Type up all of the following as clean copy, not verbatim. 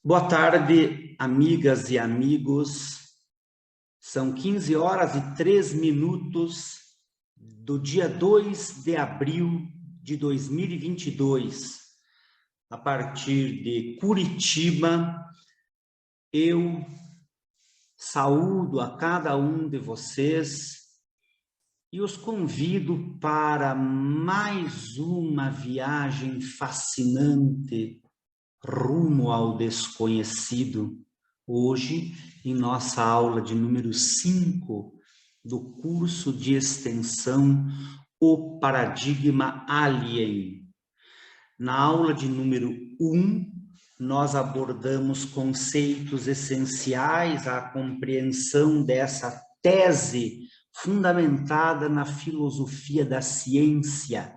Boa tarde, amigas e amigos. São 15 horas e 3 minutos do dia 2 de abril de 2022. A partir de Curitiba, eu saúdo a cada um de vocês e os convido para mais uma viagem fascinante rumo ao desconhecido, hoje em nossa aula de número 5 do curso de extensão O Paradigma Alien. Na aula de número 1, nós abordamos conceitos essenciais à compreensão dessa tese fundamentada na filosofia da ciência.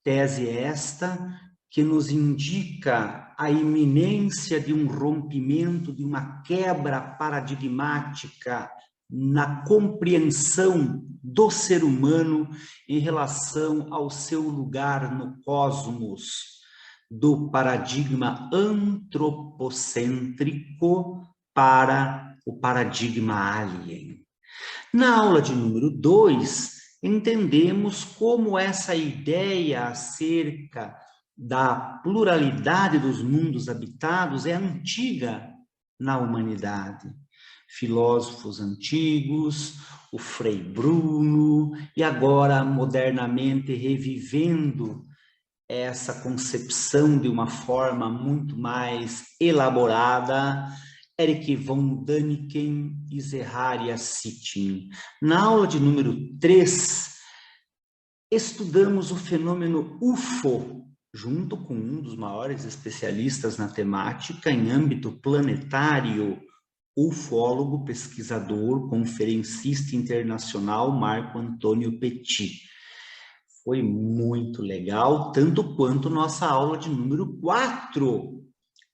Tese esta que nos indica a iminência de um rompimento, de uma quebra paradigmática na compreensão do ser humano em relação ao seu lugar no cosmos, do paradigma antropocêntrico para o paradigma alien. Na aula de número 2, entendemos como essa ideia acerca da pluralidade dos mundos habitados é antiga na humanidade. Filósofos antigos, o Frei Bruno, e agora modernamente revivendo essa concepção de uma forma muito mais elaborada, Erich von Däniken e Zecharia Sitchin. Na aula de número 3, estudamos o fenômeno UFO, junto com um dos maiores especialistas na temática em âmbito planetário, ufólogo, pesquisador, conferencista internacional Marco Antônio Petit. Foi muito legal, tanto quanto nossa aula de número 4,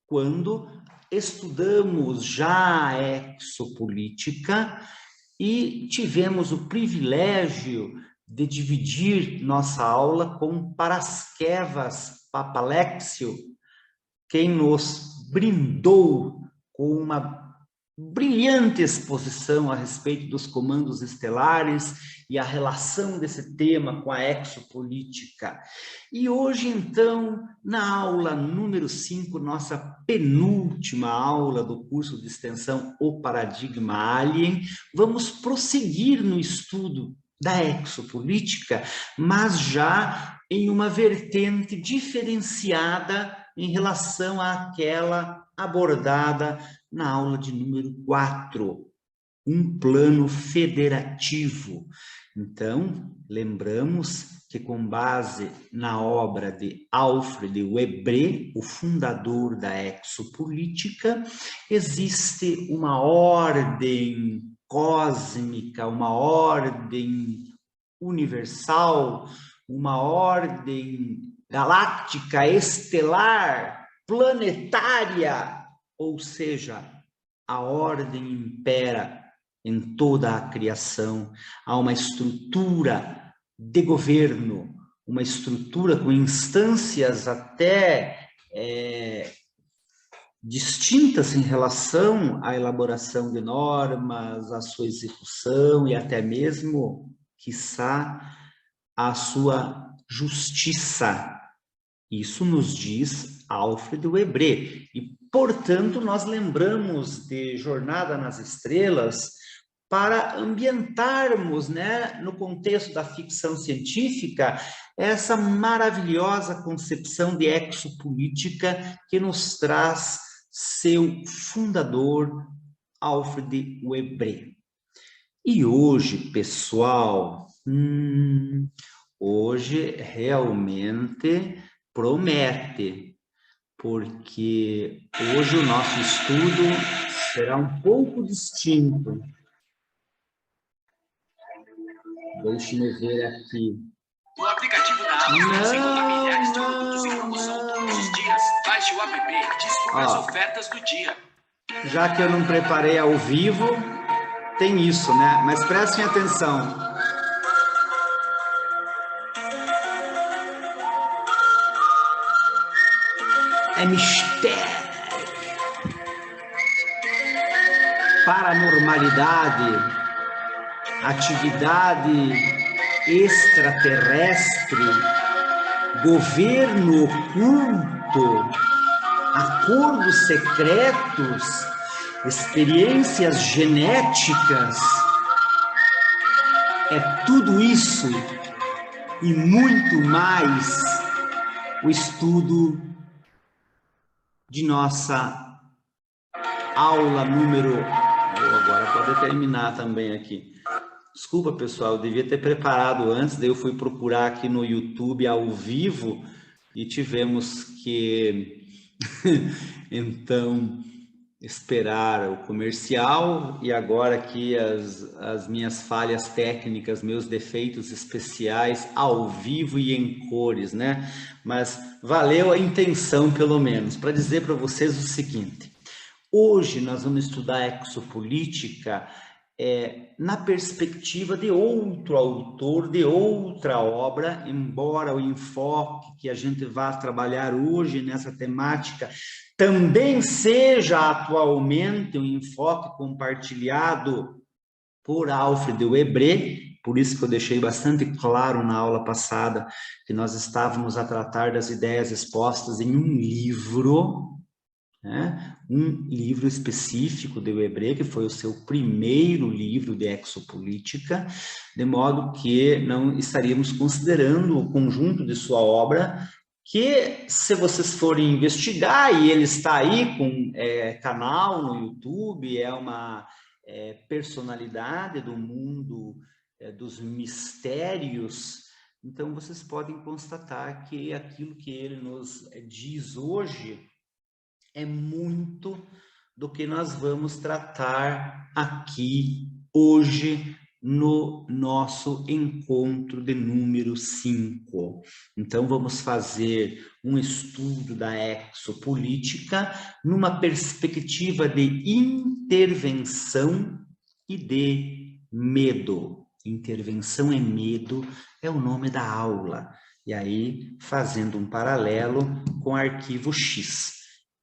quando estudamos já a exopolítica e tivemos o privilégio de dividir nossa aula com Paraskevas Papalexio, quem nos brindou com uma brilhante exposição a respeito dos comandos estelares e a relação desse tema com a exopolítica. E hoje, então, na aula número 5, nossa penúltima aula do curso de extensão O Paradigma Alien, vamos prosseguir no estudo da exopolítica, mas já em uma vertente diferenciada em relação àquela abordada na aula de número 4, um plano federativo. Então, lembramos que com base na obra de Alfred Webre, o fundador da exopolítica, existe uma ordem cósmica, uma ordem universal, uma ordem galáctica, estelar, planetária, ou seja, a ordem impera em toda a criação. Há uma estrutura de governo, uma estrutura com instâncias até distintas em relação à elaboração de normas, à sua execução e até mesmo, quiçá, à sua justiça. Isso nos diz Alfred Webre. E, portanto, nós lembramos de Jornada nas Estrelas para ambientarmos, né, no contexto da ficção científica, essa maravilhosa concepção de exopolítica que nos traz seu fundador, Alfred Webre. E hoje, pessoal, hoje realmente promete, porque hoje o nosso estudo será um pouco distinto. Deixe-me ver aqui. O aplicativo da Amazon você encontra milhares de produtos em promoção todos os dias. Baixe o app e descubra as ofertas do dia. Já que eu não preparei ao vivo, tem isso, né? Mas prestem atenção. É mistério. paranormalidade, atividade extraterrestre, governo oculto, acordos secretos, experiências genéticas, é tudo isso e muito mais o estudo de nossa aula número... Agora pode terminar também aqui. Desculpa, pessoal, eu devia ter preparado antes, daí eu fui procurar aqui no YouTube ao vivo e tivemos que, então, esperar o comercial e agora aqui as minhas falhas técnicas, meus defeitos especiais ao vivo e em cores, né? Mas valeu a intenção, pelo menos, para dizer para vocês o seguinte. Hoje nós vamos estudar exopolítica na perspectiva de outro autor, de outra obra, embora o enfoque que a gente vai trabalhar hoje nessa temática também seja atualmente um enfoque compartilhado por Alfred Webre, por isso que eu deixei bastante claro na aula passada que nós estávamos a tratar das ideias expostas em um livro, né? Um livro específico de Webre, que foi o seu primeiro livro de exopolítica, de modo que não estaríamos considerando o conjunto de sua obra, que se vocês forem investigar, e ele está aí com canal no YouTube, é uma personalidade do mundo dos mistérios, então vocês podem constatar que aquilo que ele nos diz hoje é muito do que nós vamos tratar aqui hoje no nosso encontro de número 5. Então, vamos fazer um estudo da exopolítica numa perspectiva de intervenção e de medo. Intervenção e medo é o nome da aula. E aí, fazendo um paralelo com o arquivo X.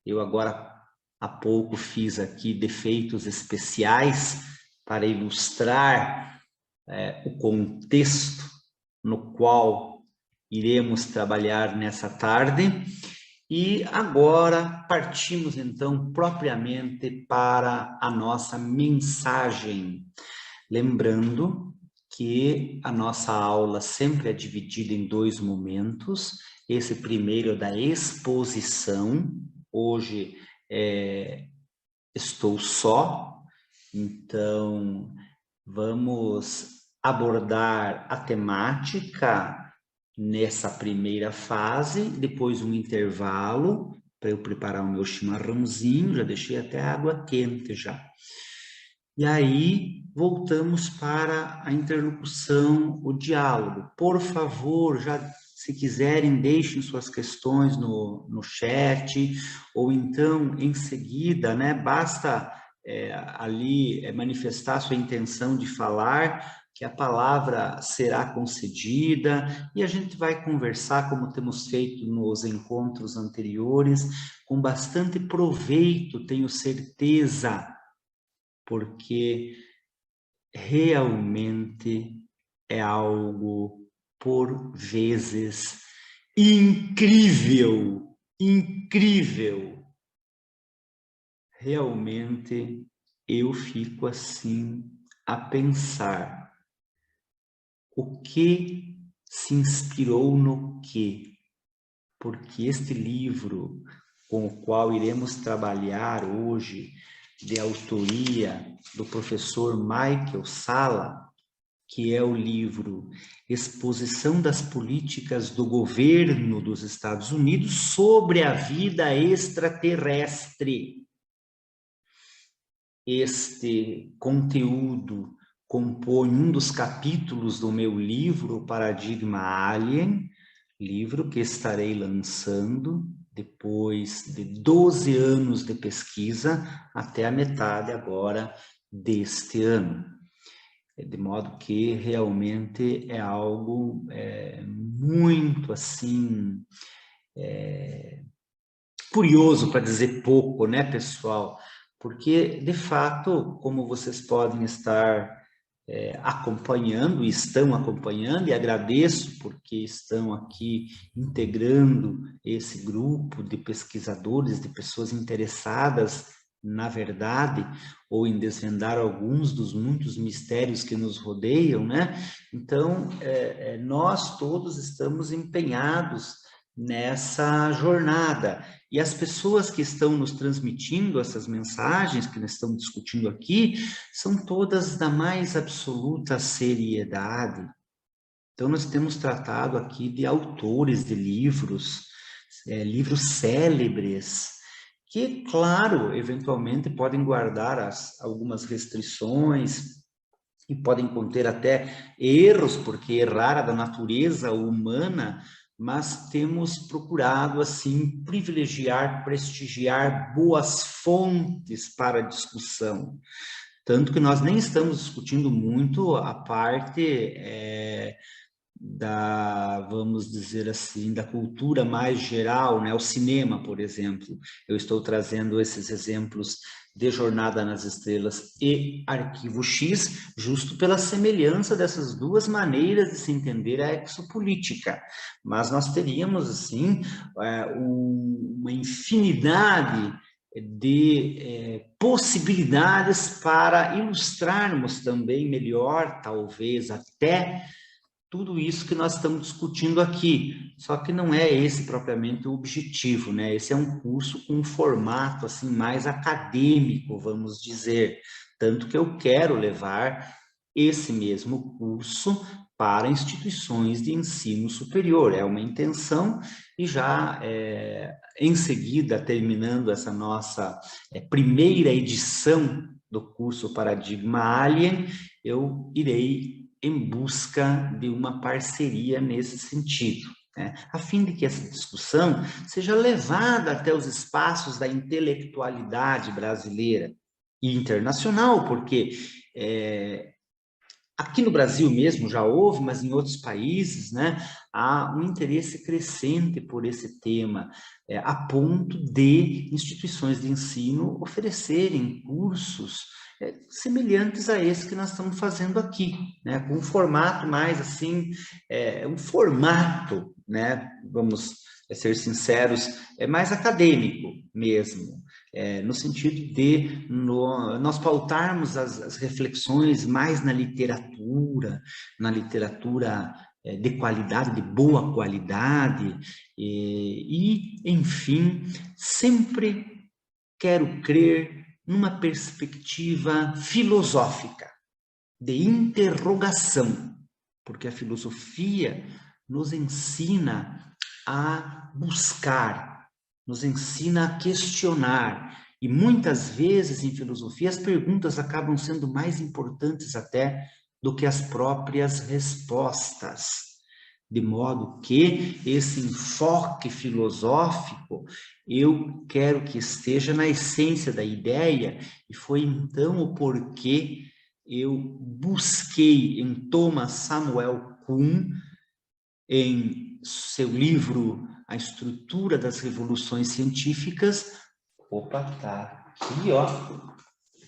Eu agora há pouco fiz aqui defeitos especiais para ilustrar o contexto no qual iremos trabalhar nessa tarde. E agora partimos então propriamente para a nossa mensagem. Lembrando que a nossa aula sempre é dividida em 2 momentos. Esse primeiro é da exposição. Hoje estou só, então vamos abordar a temática nessa primeira fase, depois um intervalo para eu preparar o meu chimarrãozinho, já deixei até a água quente já. E aí voltamos para a interlocução, o diálogo. Por favor, se quiserem, deixem suas questões no chat, ou então, em seguida, né, basta ali manifestar sua intenção de falar, que a palavra será concedida, e a gente vai conversar, como temos feito nos encontros anteriores, com bastante proveito, tenho certeza, porque realmente é algo por vezes incrível, incrível. Realmente eu fico assim a pensar o que se inspirou no quê? Porque este livro com o qual iremos trabalhar hoje, de autoria do professor Michael Salla, que é o livro Exposição das Políticas do Governo dos Estados Unidos sobre a Vida Extraterrestre. Este conteúdo compõe um dos capítulos do meu livro Paradigma Alien, livro que estarei lançando depois de 12 anos de pesquisa, até a metade agora deste ano. De modo que realmente é algo muito assim curioso, para dizer pouco, né, pessoal? porque, de fato, como vocês podem estar acompanhando, e estão acompanhando, e agradeço porque estão aqui integrando esse grupo de pesquisadores, de pessoas interessadas na verdade, ou em desvendar alguns dos muitos mistérios que nos rodeiam, né? Então, nós todos estamos empenhados nessa jornada. E as pessoas que estão nos transmitindo essas mensagens que nós estamos discutindo aqui, são todas da mais absoluta seriedade. Então, nós temos tratado aqui de autores de livros, livros célebres, que, claro, eventualmente podem guardar algumas restrições e podem conter até erros, porque errar é da natureza humana, mas temos procurado, assim, privilegiar, prestigiar boas fontes para a discussão. Tanto que nós nem estamos discutindo muito a parte vamos dizer assim, da cultura mais geral, né? O cinema, por exemplo. Eu estou trazendo esses exemplos de Jornada nas Estrelas e Arquivo X, justo pela semelhança dessas duas maneiras de se entender a exopolítica. Mas nós teríamos, assim, uma infinidade de possibilidades para ilustrarmos também melhor, talvez até, tudo isso que nós estamos discutindo aqui, só que não é esse propriamente o objetivo, né? Esse é um curso com um formato assim mais acadêmico, vamos dizer, tanto que eu quero levar esse mesmo curso para instituições de ensino superior, é uma intenção, e já em seguida, terminando essa nossa primeira edição do curso Paradigma Alien, eu irei em busca de uma parceria nesse sentido, né? A fim de que essa discussão seja levada até os espaços da intelectualidade brasileira e internacional, porque aqui no Brasil mesmo já houve, mas em outros países, né, há um interesse crescente por esse tema, a ponto de instituições de ensino oferecerem cursos semelhantes a esse que nós estamos fazendo aqui, né, com um formato mais assim, um formato, né, vamos ser sinceros, mais acadêmico mesmo. No sentido de nós pautarmos as reflexões mais na literatura de qualidade, de boa qualidade, enfim, sempre quero crer numa perspectiva filosófica, de interrogação, porque a filosofia nos ensina a buscar, nos ensina a questionar, e muitas vezes em filosofia as perguntas acabam sendo mais importantes até do que as próprias respostas. De modo que esse enfoque filosófico, eu quero que esteja na essência da ideia, e foi então o porquê eu busquei em Thomas Samuel Kuhn, em seu livro A Estrutura das Revoluções Científicas. Opa, tá aqui, ó.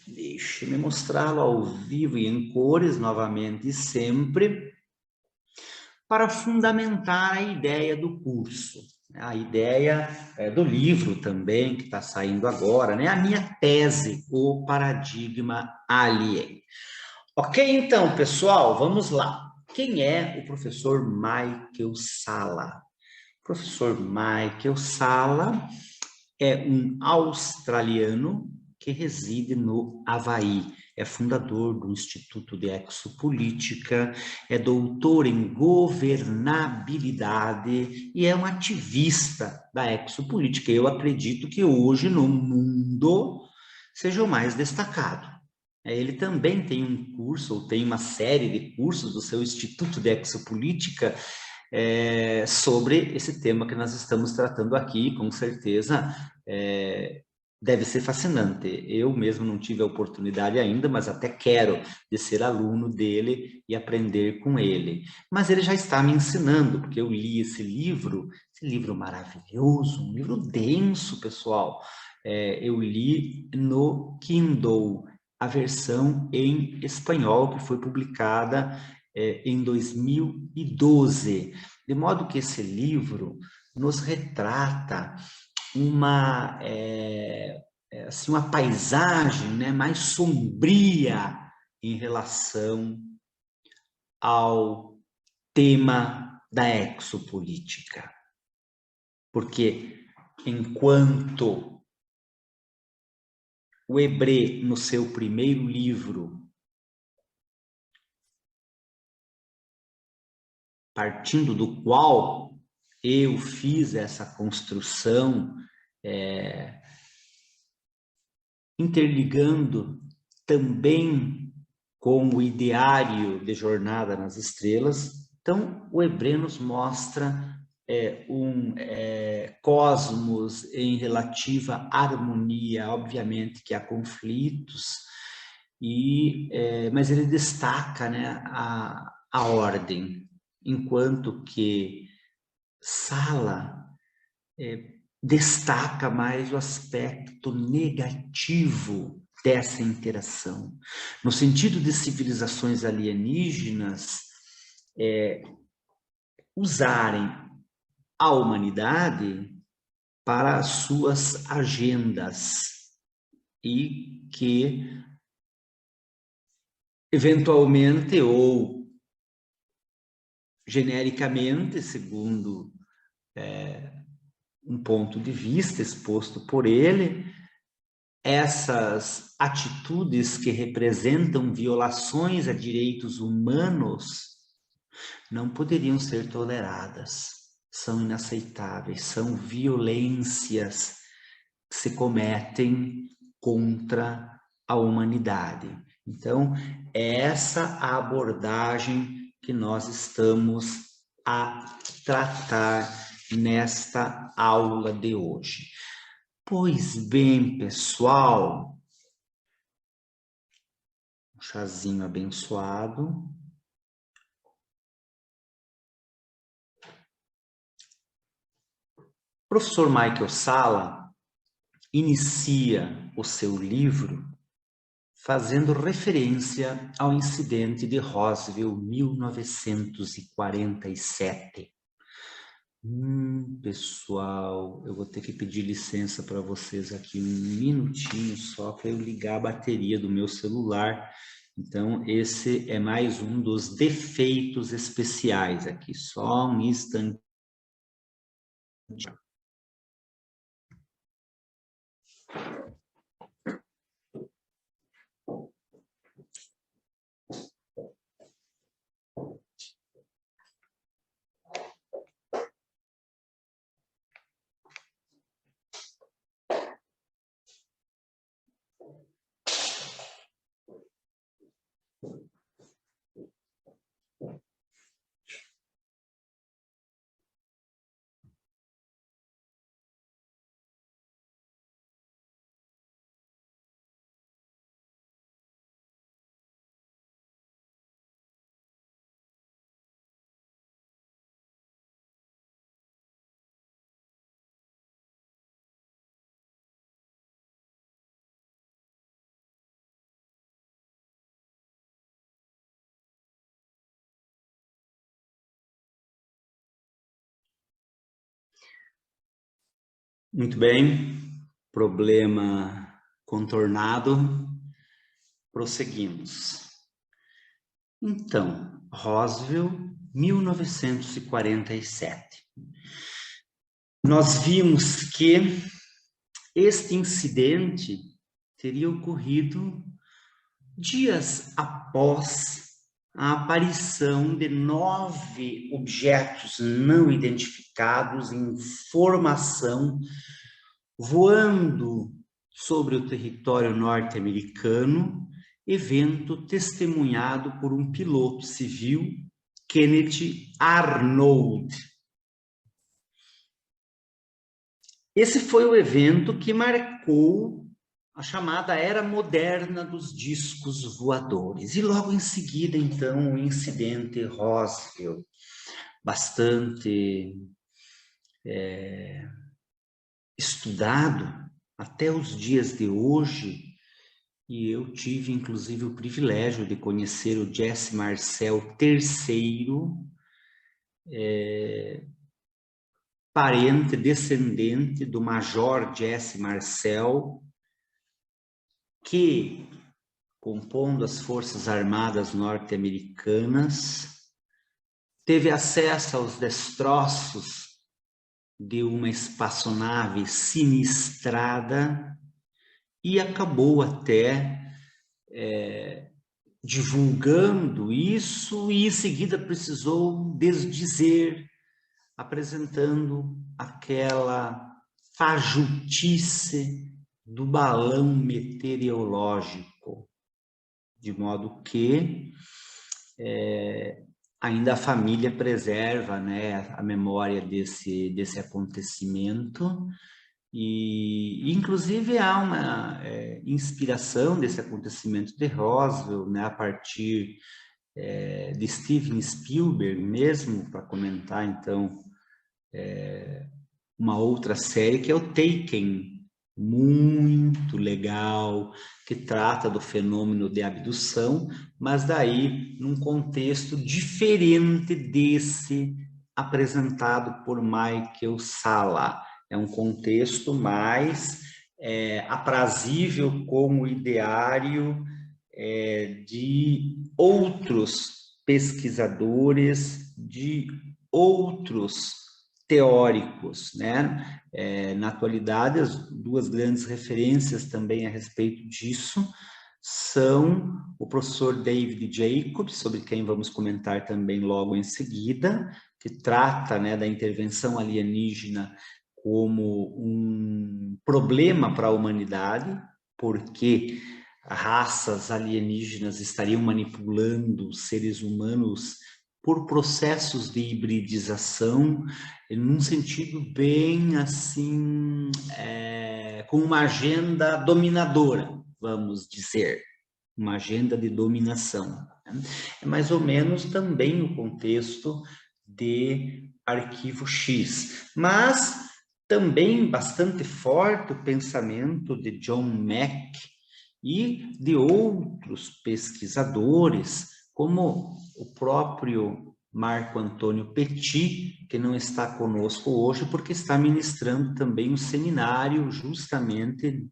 Deixa-me mostrá-lo ao vivo e em cores, novamente, sempre, para fundamentar a ideia do curso, a ideia do livro também, que está saindo agora, né? A minha tese, O Paradigma Alien. Ok, então, pessoal, vamos lá. Quem é o professor Michael Salla? O professor Michael Salla é um australiano que reside no Havaí. É fundador do Instituto de Exopolítica, é doutor em governabilidade e é um ativista da exopolítica. Eu acredito que hoje no mundo seja o mais destacado. Ele também tem um curso, ou tem uma série de cursos do seu Instituto de Exopolítica sobre esse tema que nós estamos tratando aqui. Com certeza deve ser fascinante. Eu mesmo não tive a oportunidade ainda, mas até quero de ser aluno dele e aprender com ele. Mas ele já está me ensinando, porque eu li esse livro maravilhoso, um livro denso, pessoal. eu li no Kindle, a versão em espanhol, que foi publicada em 2012. De modo que esse livro nos retrata assim, uma paisagem, né, mais sombria em relação ao tema da exopolítica. Porque enquanto o Hebré, no seu primeiro livro, partindo do qual eu fiz essa construção, interligando também com o ideário de Jornada nas Estrelas. Então, o Hebré nos mostra um cosmos em relativa harmonia. Obviamente que há conflitos, mas ele destaca, né, a ordem, enquanto que Sala destaca mais o aspecto negativo dessa interação, no sentido de civilizações alienígenas usarem a humanidade para as suas agendas e que, eventualmente ou genericamente, segundo um ponto de vista exposto por ele, essas atitudes que representam violações a direitos humanos não poderiam ser toleradas, são inaceitáveis, são violências que se cometem contra a humanidade. Então, é essa a abordagem que nós estamos a tratar nesta aula de hoje. Pois bem, pessoal, um chazinho abençoado. O professor Michael Salla inicia o seu livro fazendo referência ao incidente de Roswell, 1947. Pessoal, eu vou ter que pedir licença para vocês aqui um minutinho só para eu ligar a bateria do meu celular. Então, esse é mais um dos defeitos especiais aqui. Só um instante. Muito bem, problema contornado, prosseguimos. Então, Roswell, 1947. Nós vimos que este incidente teria ocorrido dias após a aparição de 9 objetos não identificados em formação voando sobre o território norte-americano, evento testemunhado por um piloto civil, Kenneth Arnold. Esse foi o evento que marcou a chamada Era Moderna dos Discos Voadores. E logo em seguida, então, o incidente Roswell, bastante estudado até os dias de hoje, e eu tive inclusive o privilégio de conhecer o Jesse Marcel III, parente, descendente do Major Jesse Marcel, que, compondo as Forças Armadas norte-americanas, teve acesso aos destroços de uma espaçonave sinistrada e acabou até divulgando isso e em seguida precisou desdizer, apresentando aquela fajutice do balão meteorológico, de modo que ainda a família preserva, né, a memória desse acontecimento, e inclusive há uma inspiração desse acontecimento de Roswell, né, a partir de Steven Spielberg mesmo, para comentar então uma outra série que é o Taken, muito legal, que trata do fenômeno de abdução, mas daí num contexto diferente desse apresentado por Michael Salla. É um contexto mais aprazível como ideário de outros pesquisadores, de outros teóricos, né? Na atualidade, as duas grandes referências também a respeito disso são o professor David Jacobs, sobre quem vamos comentar também logo em seguida, que trata, né, da intervenção alienígena como um problema para a humanidade, porque raças alienígenas estariam manipulando seres humanos por processos de hibridização, num sentido bem assim, com uma agenda dominadora, vamos dizer, uma agenda de dominação. É mais ou menos também o contexto de Arquivo X, mas também bastante forte o pensamento de John Mack e de outros pesquisadores, como o próprio Marco Antônio Petit, que não está conosco hoje, porque está ministrando também um seminário justamente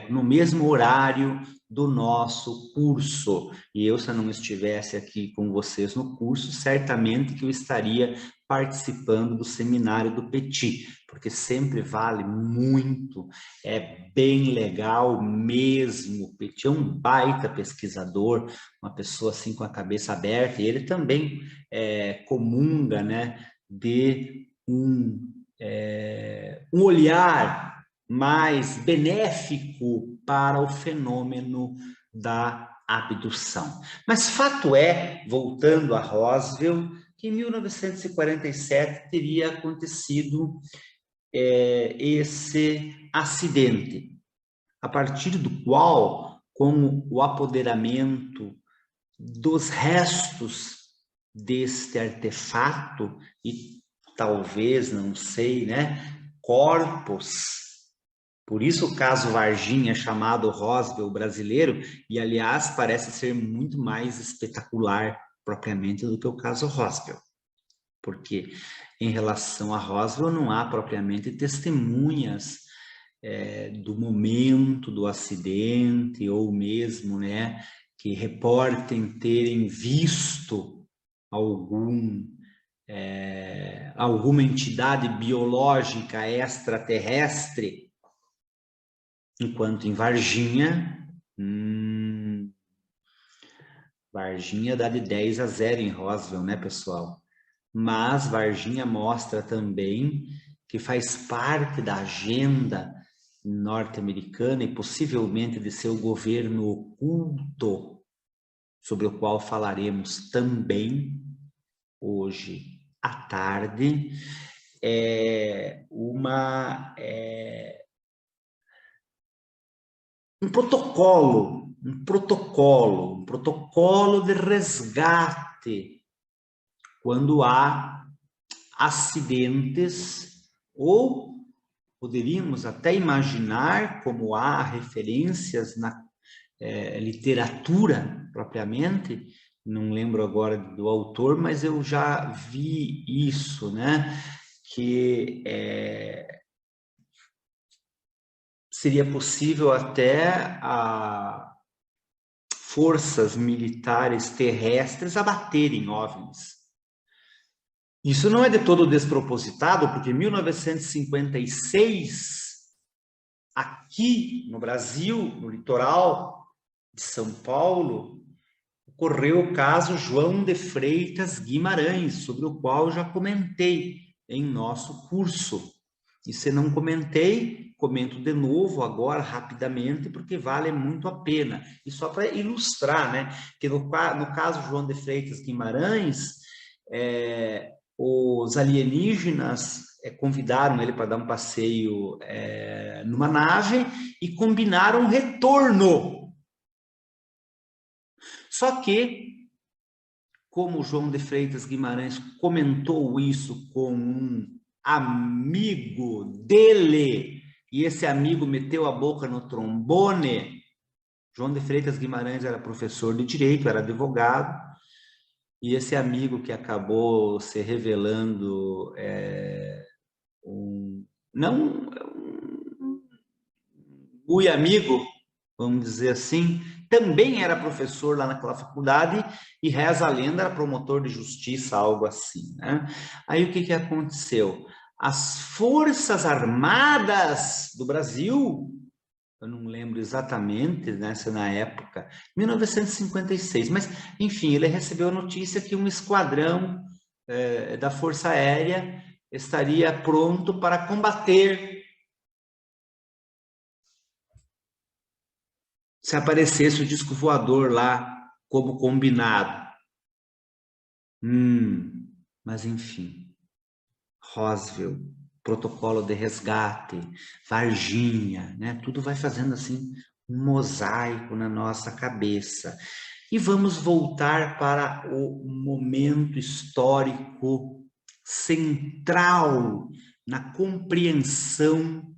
no mesmo horário do nosso curso. E eu, se eu não estivesse aqui com vocês no curso, certamente que eu estaria participando do seminário do Petit, porque sempre vale muito, é bem legal mesmo. O Petit é um baita pesquisador, uma pessoa assim com a cabeça aberta, e ele também comunga, né, de um olhar mais benéfico para o fenômeno da abdução. Mas fato é, voltando a Roswell, que em 1947 teria acontecido esse acidente, a partir do qual, com o apoderamento dos restos deste artefato e talvez, não sei, né, corpos. Por isso o caso Varginha é chamado Roswell brasileiro, e aliás parece ser muito mais espetacular propriamente do que o caso Roswell, porque em relação a Roswell não há propriamente testemunhas do momento do acidente, ou mesmo, né, que reportem terem visto alguma entidade biológica extraterrestre, enquanto em Varginha, Varginha dá de 10-0 em Roswell, né, pessoal? Mas Varginha mostra também que faz parte da agenda norte-americana e possivelmente de seu governo oculto, sobre o qual falaremos também hoje à tarde, um protocolo de resgate quando há acidentes ou poderíamos até imaginar, como há referências na literatura propriamente, não lembro agora do autor, mas eu já vi isso, né? Que seria possível até a forças militares terrestres abaterem OVNIs. Isso não é de todo despropositado, porque em 1956, aqui no Brasil, no litoral de São Paulo, ocorreu o caso João de Freitas Guimarães, sobre o qual já comentei em nosso curso. E se não comentei, comento de novo agora, rapidamente, porque vale muito a pena. E só para ilustrar, né, que no caso João de Freitas Guimarães, os alienígenas convidaram ele para dar um passeio numa nave e combinaram um retorno. Só que, como João de Freitas Guimarães comentou isso com um amigo dele, e esse amigo meteu a boca no trombone, João de Freitas Guimarães era professor de direito, era advogado, e esse amigo que acabou se revelando muito amigo, vamos dizer assim, também era professor lá naquela faculdade e reza a lenda, era promotor de justiça, algo assim, né? Aí o que aconteceu? As Forças Armadas do Brasil, eu não lembro exatamente, né, se na época, 1956, mas enfim, ele recebeu a notícia que um esquadrão da Força Aérea estaria pronto para combater se aparecesse o disco voador lá, como combinado. Mas enfim, Roswell, protocolo de resgate, Varginha, né? Tudo vai fazendo assim um mosaico na nossa cabeça. E vamos voltar para o momento histórico central na compreensão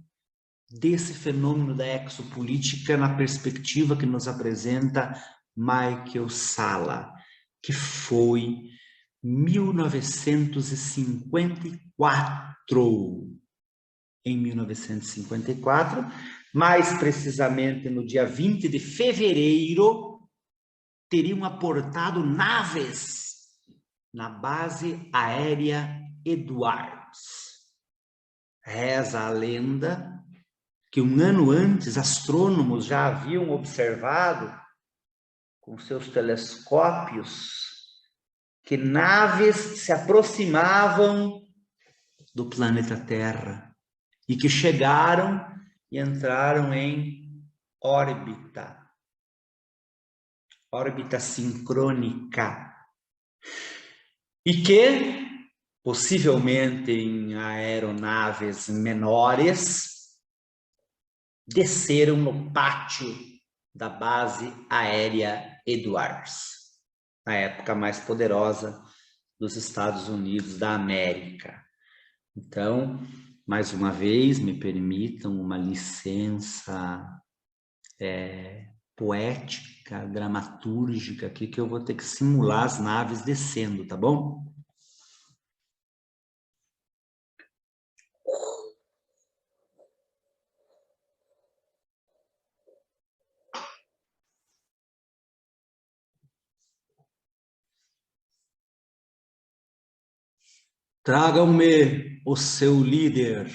desse fenômeno da exopolítica na perspectiva que nos apresenta Michael Salla, que foi 1954. Em 1954, mais precisamente no dia 20 de fevereiro, teriam aportado naves na base aérea Edwards. Reza a lenda que um ano antes astrônomos já haviam observado com seus telescópios que naves se aproximavam do planeta Terra e que chegaram e entraram em órbita sincrônica, e que possivelmente em aeronaves menores desceram no pátio da base aérea Edwards, a época mais poderosa dos Estados Unidos da América. Então, mais uma vez, me permitam uma licença poética, dramatúrgica aqui, que eu vou ter que simular as naves descendo, tá bom? Tragam-me o seu líder.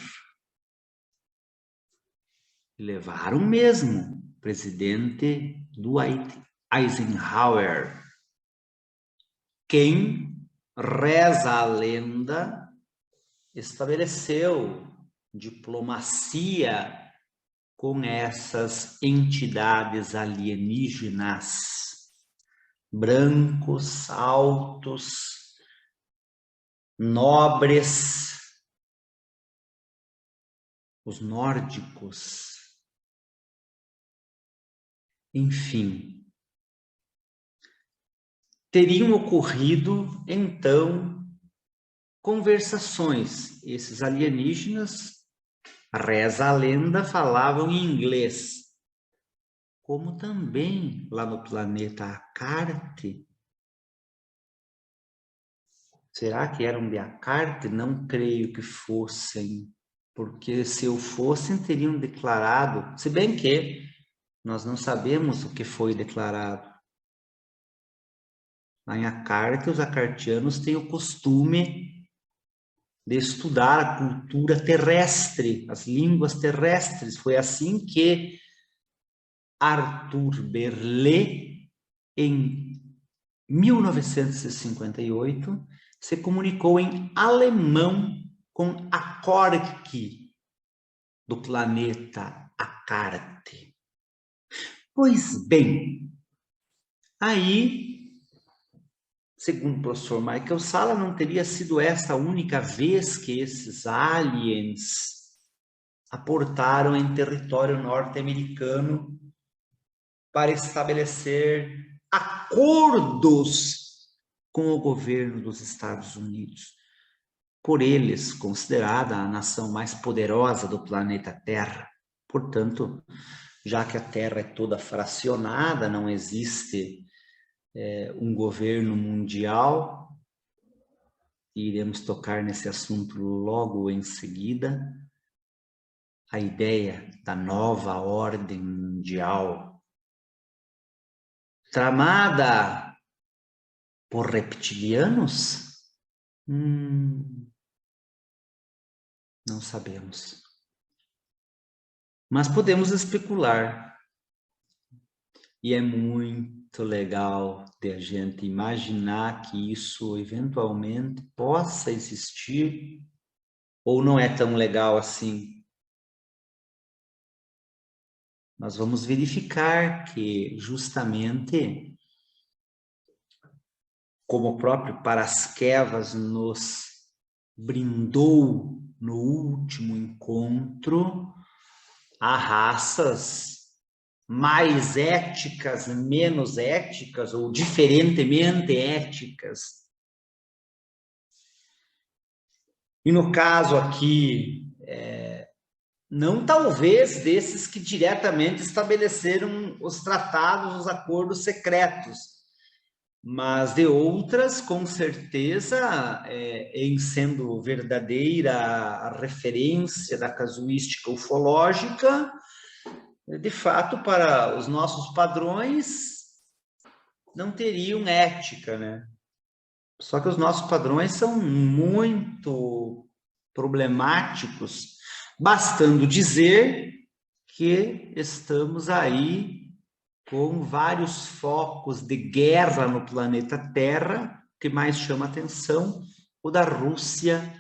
Levaram mesmo o presidente Dwight Eisenhower, quem, reza a lenda, estabeleceu diplomacia com essas entidades alienígenas, brancos, altos, nobres, os nórdicos, enfim. Teriam ocorrido, então, conversações. Esses alienígenas Reza a lenda, falavam em inglês. Como também lá no planeta Acarte. Será que eram de Acarte? Não creio que fossem, porque se eu fossem, teriam declarado, se bem que nós não sabemos o que foi declarado. Lá em Acarte, os acartianos têm o costume de estudar a cultura terrestre, as línguas terrestres. Foi assim que Arthur Berlet, em 1958, se comunicou em alemão com a Cork do planeta Acarte. Pois bem, aí, segundo o professor Michael Salla, não teria sido essa a única vez que esses aliens aportaram em território norte-americano para estabelecer acordos com o governo dos Estados Unidos. Por eles, considerada a nação mais poderosa do planeta Terra. Portanto, já que a Terra é toda fracionada, não existe um governo mundial, e iremos tocar nesse assunto logo em seguida, a ideia da nova ordem mundial, tramada por reptilianos? Não sabemos. Mas podemos especular. E é muito legal de a gente imaginar que isso eventualmente possa existir, ou não é tão legal assim. Nós vamos verificar que justamente como o próprio Parasquevas nos brindou no último encontro, há raças mais éticas, menos éticas, ou diferentemente éticas. E no caso aqui, não talvez desses que diretamente estabeleceram os tratados, os acordos secretos, mas de outras, com certeza, em sendo verdadeira a referência da casuística ufológica, de fato, para os nossos padrões, não teriam ética, né? Só que os nossos padrões são muito problemáticos, bastando dizer que estamos aí com vários focos de guerra no planeta Terra. O que mais chama atenção, o da Rússia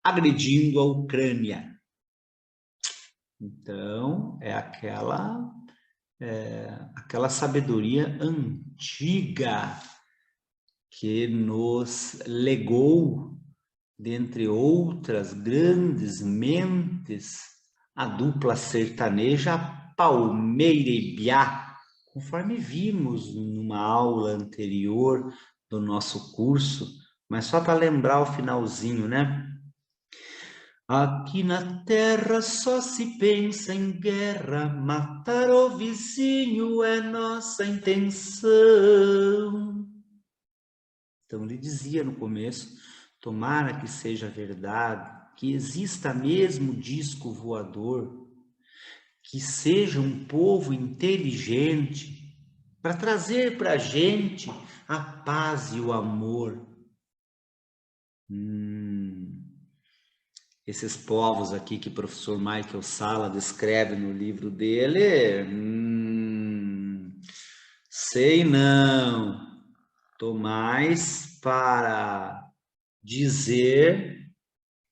agredindo a Ucrânia. Então, é aquela sabedoria antiga que nos legou, dentre outras grandes mentes, a dupla sertaneja Palmeira e Biá, conforme vimos numa aula anterior do nosso curso, mas só para lembrar o finalzinho, né? Aqui na terra só se pensa em guerra, matar o vizinho é nossa intenção. Então ele dizia no começo, tomara que seja verdade, que exista mesmo disco voador, que seja um povo inteligente, para trazer para a gente a paz e o amor. Esses povos aqui que o professor Michael Salla descreve no livro dele, sei não, estou mais para dizer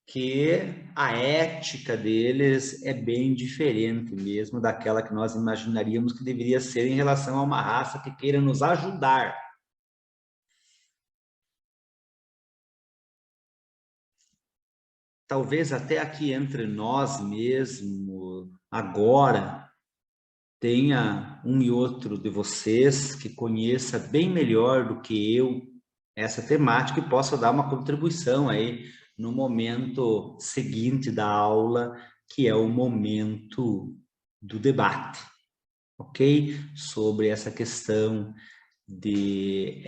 que a ética deles é bem diferente mesmo daquela que nós imaginaríamos que deveria ser em relação a uma raça que queira nos ajudar. Talvez até aqui entre nós mesmo, agora, tenha um e outro de vocês que conheça bem melhor do que eu essa temática e possa dar uma contribuição aí no momento seguinte da aula, que é o momento do debate, ok? Sobre essa questão de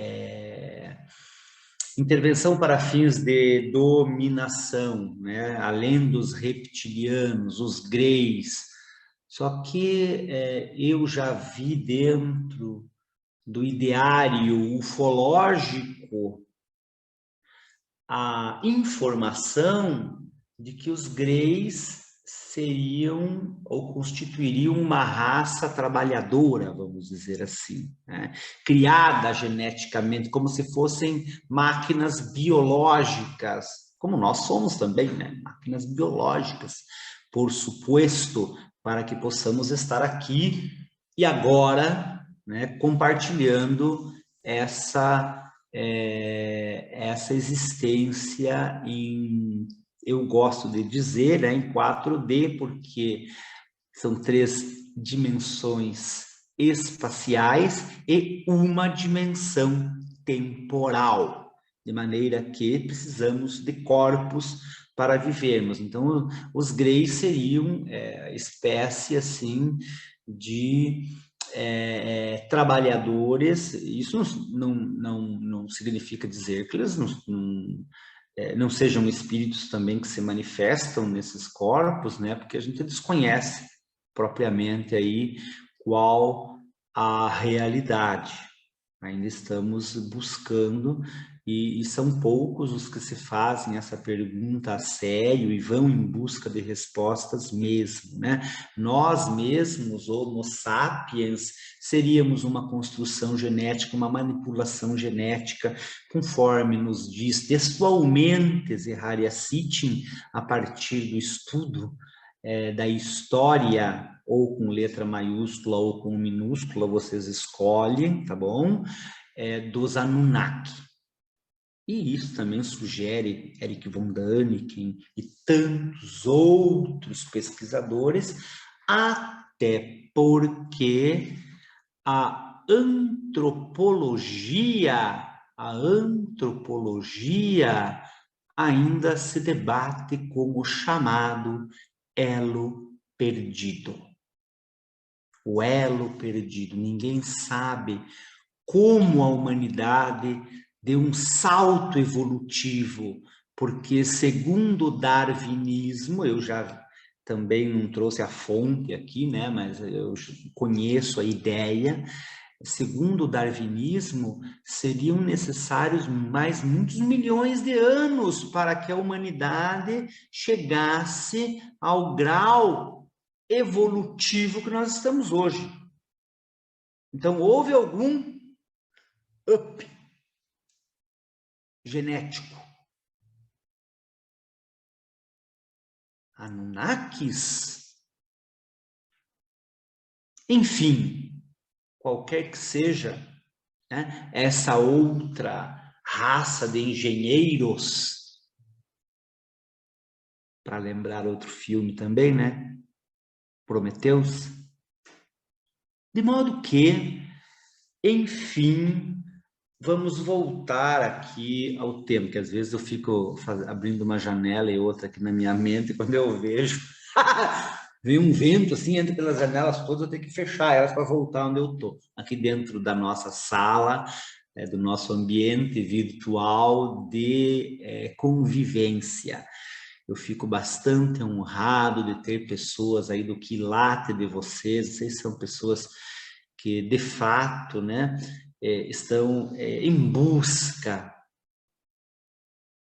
intervenção para fins de dominação, né? Além dos reptilianos, os greys. Só que eu já vi dentro do ideário ufológico a informação de que os greys seriam ou constituiriam uma raça trabalhadora, vamos dizer assim, né? Criada geneticamente, como se fossem máquinas biológicas, como nós somos também, né? Máquinas biológicas, por suposto, para que possamos estar aqui e agora, né, compartilhando essa existência em, eu gosto de dizer, né, em 4D, porque são 3 dimensões espaciais e uma dimensão temporal, de maneira que precisamos de corpos para vivermos. Então, os greys seriam espécie assim de trabalhadores. Isso não significa dizer que eles não sejam espíritos também que se manifestam nesses corpos, né? Porque a gente desconhece propriamente aí qual a realidade. Ainda estamos buscando e são poucos os que se fazem essa pergunta a sério e vão em busca de respostas mesmo, né? Nós mesmos, Homo sapiens, seríamos uma construção genética, uma manipulação genética, conforme nos diz textualmente Zeharia Sitchin, a partir do estudo da história, ou com letra maiúscula ou com minúscula, vocês escolhem, tá bom? Dos Anunnaki. E isso também sugere Eric von Däniken e tantos outros pesquisadores, até porque a antropologia ainda se debate com o chamado elo perdido. O elo perdido. Ninguém sabe como a humanidade deu um salto evolutivo, porque segundo o darwinismo, eu já também não trouxe a fonte aqui, né, mas eu conheço a ideia, segundo o darwinismo, seriam necessários mais muitos milhões de anos para que a humanidade chegasse ao grau evolutivo que nós estamos hoje. Então, houve algum up genético. Anunnakis? Enfim, qualquer que seja, né, essa outra raça de engenheiros, para lembrar outro filme também, né? Prometheus. De modo que, enfim, vamos voltar aqui ao tema, que às vezes eu fico abrindo uma janela e outra aqui na minha mente, e quando eu vejo, vem um vento assim, entra pelas janelas todas, eu tenho que fechar elas para voltar onde eu estou. Aqui dentro da nossa sala, do nosso ambiente virtual de convivência. Eu fico bastante honrado de ter pessoas aí do quilate de vocês são pessoas que, de fato, né, estão em busca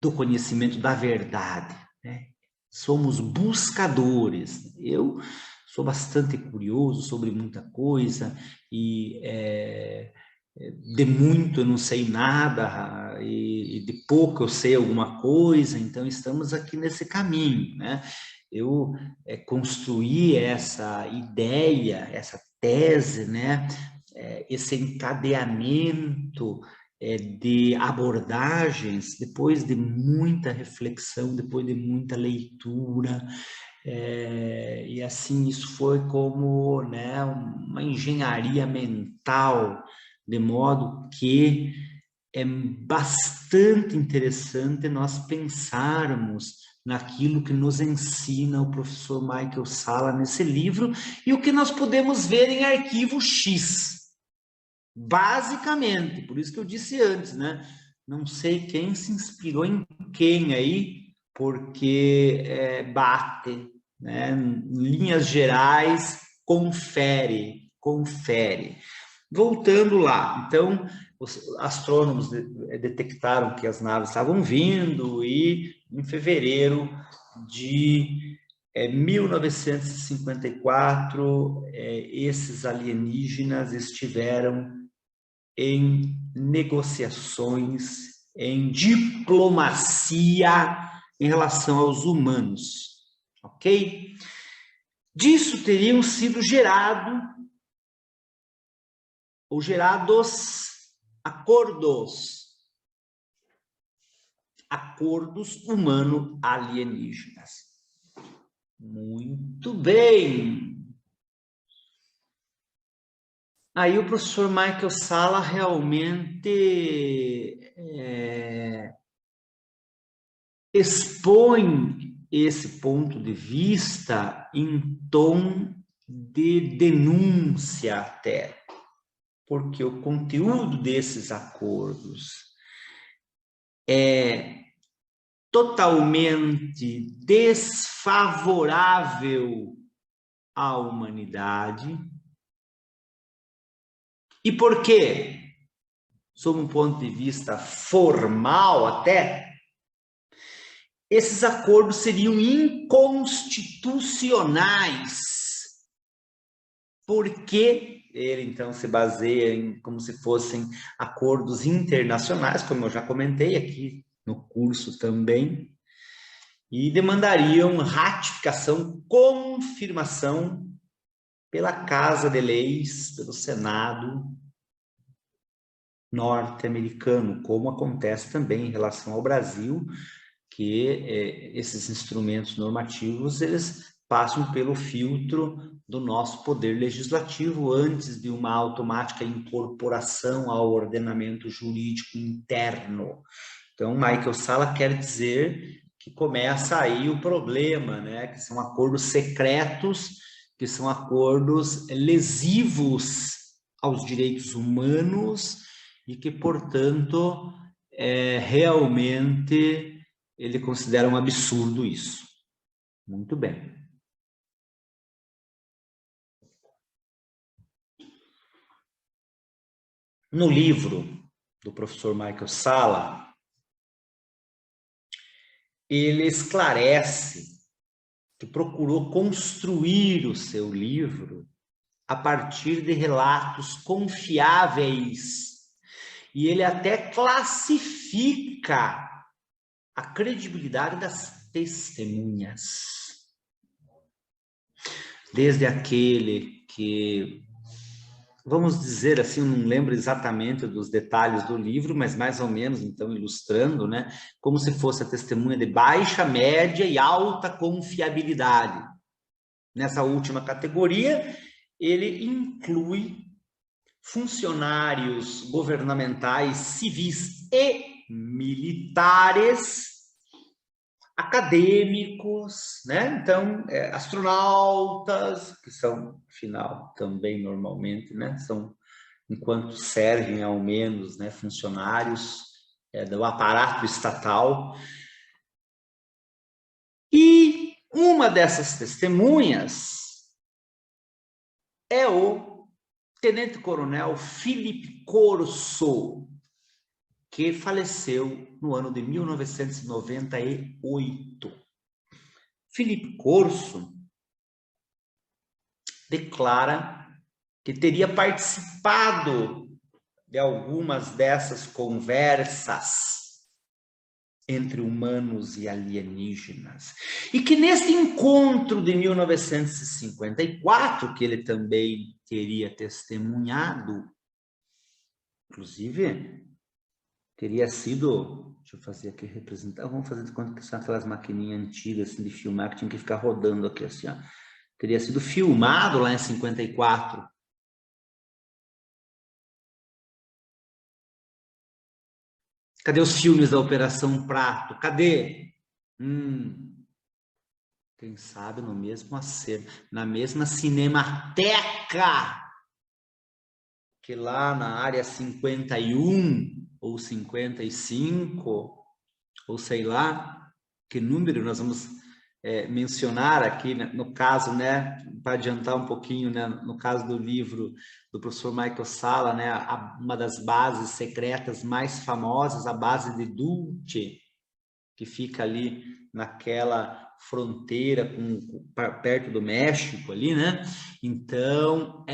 do conhecimento da verdade, né? Somos buscadores. Eu sou bastante curioso sobre muita coisa e de muito eu não sei nada e de pouco eu sei alguma coisa, então estamos aqui nesse caminho, né? Eu construí essa ideia, essa tese, né? Esse encadeamento de abordagens depois de muita reflexão, depois de muita leitura, e assim isso foi como, né, uma engenharia mental, de modo que é bastante interessante nós pensarmos naquilo que nos ensina o professor Michael Salla nesse livro e o que nós podemos ver em Arquivo X. Basicamente, por isso que eu disse antes, né? Não sei quem se inspirou em quem aí, porque bate, né? Em linhas gerais, confere. Voltando lá, então, os astrônomos detectaram que as naves estavam vindo e, em fevereiro de 1954, esses alienígenas estiveram em negociações, em diplomacia em relação aos humanos, ok? Disso teriam sido gerados acordos humano-alienígenas. Muito bem. Aí o professor Michael Salla realmente expõe esse ponto de vista em tom de denúncia até, porque o conteúdo desses acordos é totalmente desfavorável à humanidade. E por quê? Sob um ponto de vista formal até, esses acordos seriam inconstitucionais, porque ele então se baseia em como se fossem acordos internacionais, como eu já comentei aqui no curso também, e demandariam ratificação, confirmação pela Casa de Leis, pelo Senado norte-americano, como acontece também em relação ao Brasil, que esses instrumentos normativos, eles passam pelo filtro do nosso poder legislativo antes de uma automática incorporação ao ordenamento jurídico interno. Então, Michael Salla quer dizer que começa aí o problema, né? Que são acordos secretos, que são acordos lesivos aos direitos humanos e que, portanto, realmente ele considera um absurdo isso. Muito bem. No livro do professor Michael Salla, ele esclarece que procurou construir o seu livro a partir de relatos confiáveis, e ele até classifica a credibilidade das testemunhas. Desde aquele que, vamos dizer assim, eu não lembro exatamente dos detalhes do livro, mas mais ou menos, então, ilustrando, né, como se fosse a testemunha de baixa, média e alta confiabilidade. Nessa última categoria, ele inclui funcionários governamentais, civis e militares, acadêmicos, né? Então, astronautas, que são, afinal, também normalmente, né? São, enquanto servem ao menos, né, funcionários do aparato estatal. E uma dessas testemunhas é o tenente-coronel Philip Corso, que faleceu no ano de 1998. Philip Corso declara que teria participado de algumas dessas conversas entre humanos e alienígenas. E que nesse encontro de 1954, que ele também teria testemunhado, inclusive, teria sido, deixa eu fazer aqui, representar, vamos fazer de conta que são aquelas maquininhas antigas assim, de filmar, que tinha que ficar rodando aqui assim, ó. Teria sido filmado lá em 54. Cadê os filmes da Operação Prato? Cadê? Quem sabe no mesmo acervo, na mesma Cinemateca, que lá na área 51 ou 55, ou sei lá que número nós vamos mencionar aqui, né? No caso, né, para adiantar um pouquinho, né, no caso do livro do professor Michael Salla, né, uma das bases secretas mais famosas, a base de Dulce, que fica ali naquela fronteira perto do México ali, né? Então,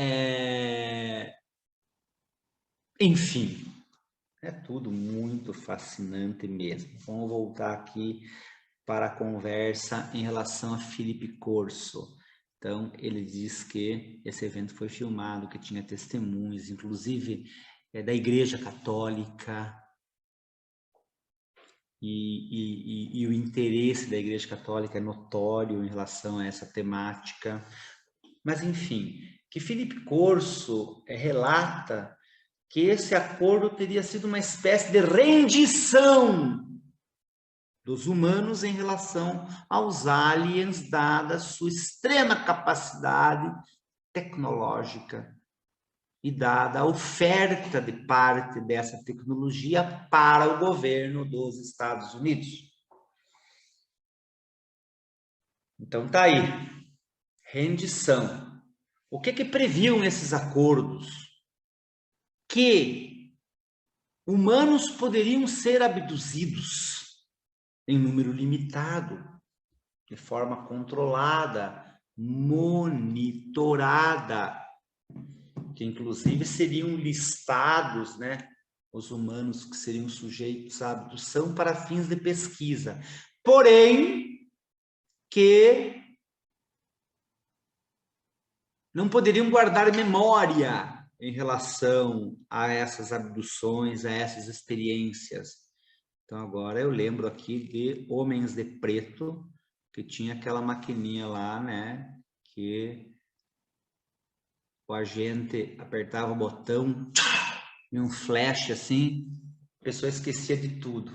enfim, é tudo muito fascinante mesmo. Vamos voltar aqui para a conversa em relação a Felipe Corso. Então, ele diz que esse evento foi filmado, que tinha testemunhas, inclusive da Igreja Católica, e o interesse da Igreja Católica é notório em relação a essa temática. Mas, enfim, que Felipe Corso relata que esse acordo teria sido uma espécie de rendição dos humanos em relação aos aliens, dada sua extrema capacidade tecnológica e dada a oferta de parte dessa tecnologia para o governo dos Estados Unidos. Então tá aí, rendição. O que previam esses acordos? Que humanos poderiam ser abduzidos em número limitado, de forma controlada, monitorada, que inclusive seriam listados, né, os humanos que seriam sujeitos à abdução para fins de pesquisa. Porém, que não poderiam guardar memória em relação a essas abduções, a essas experiências. Então, agora eu lembro aqui de Homens de Preto, que tinha aquela maquininha lá, né, que o agente apertava o botão e um flash assim, a pessoa esquecia de tudo.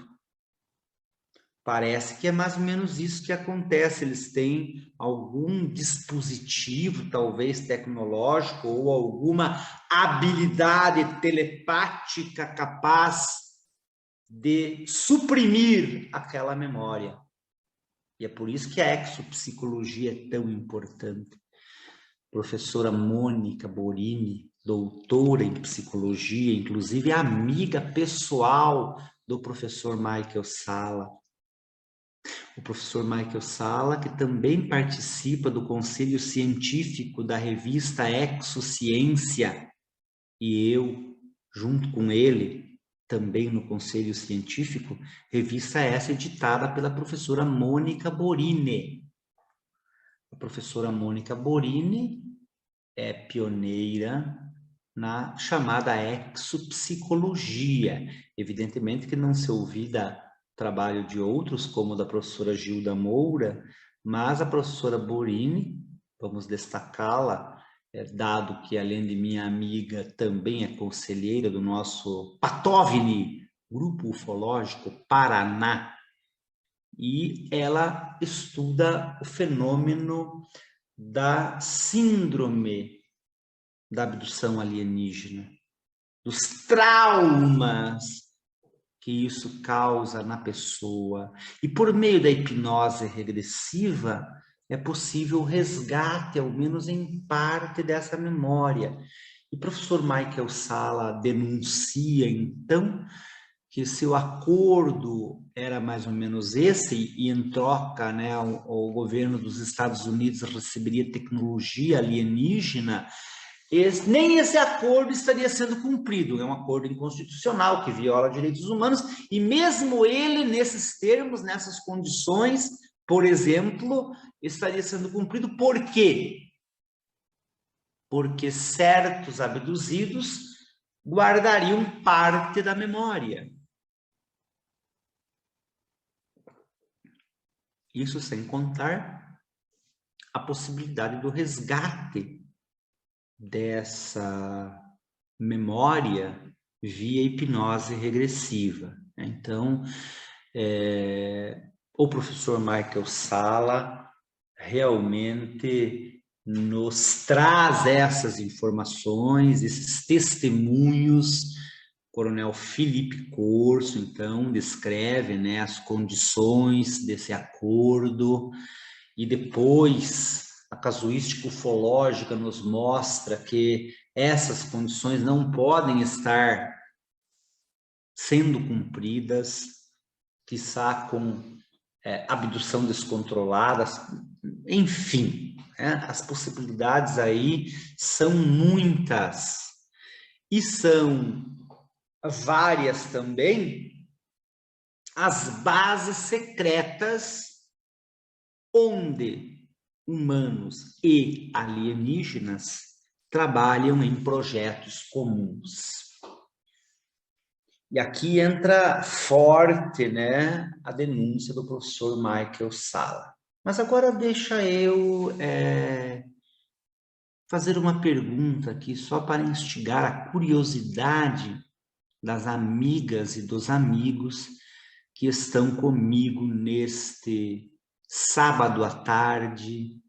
Parece que é mais ou menos isso que acontece. Eles têm algum dispositivo, talvez tecnológico, ou alguma habilidade telepática capaz de suprimir aquela memória. E é por isso que a exopsicologia é tão importante. Professora Mônica Borini, doutora em psicologia, inclusive amiga pessoal do professor Michael Salla. O professor Michael Salla, que também participa do conselho científico da revista Exociência, e eu, junto com ele, também no conselho científico, revista essa editada pela professora Mônica Borini. A professora Mônica Borini é pioneira na chamada exopsicologia. Evidentemente que não se ouvida trabalho de outros, como o da professora Gilda Moura, mas a professora Borini, vamos destacá-la, dado que, além de minha amiga, também é conselheira do nosso PATOVNI, Grupo Ufológico Paraná, e ela estuda o fenômeno da síndrome da abdução alienígena, dos traumas que isso causa na pessoa. E por meio da hipnose regressiva, é possível o resgate, ao menos em parte, dessa memória. E o professor Michael Salla denuncia, então, que seu acordo era mais ou menos esse, e em troca, né, o governo dos Estados Unidos receberia tecnologia alienígena. Nem esse acordo estaria sendo cumprido, é um acordo inconstitucional que viola direitos humanos, e mesmo ele, nesses termos, nessas condições, por exemplo, estaria sendo cumprido. Por quê? Porque certos abduzidos guardariam parte da memória. Isso sem contar a possibilidade do resgate dessa memória via hipnose regressiva. Então, o professor Michael Salla realmente nos traz essas informações, esses testemunhos. Coronel Felipe Corso, então, descreve, né, as condições desse acordo, e depois a casuística ufológica nos mostra que essas condições não podem estar sendo cumpridas, quiçá com abdução descontrolada, enfim, as possibilidades aí são muitas, e são várias também as bases secretas onde humanos e alienígenas trabalham em projetos comuns. E aqui entra forte, né, a denúncia do professor Michael Salla. Mas agora deixa eu fazer uma pergunta aqui, só para instigar a curiosidade das amigas e dos amigos que estão comigo neste sábado à tarde.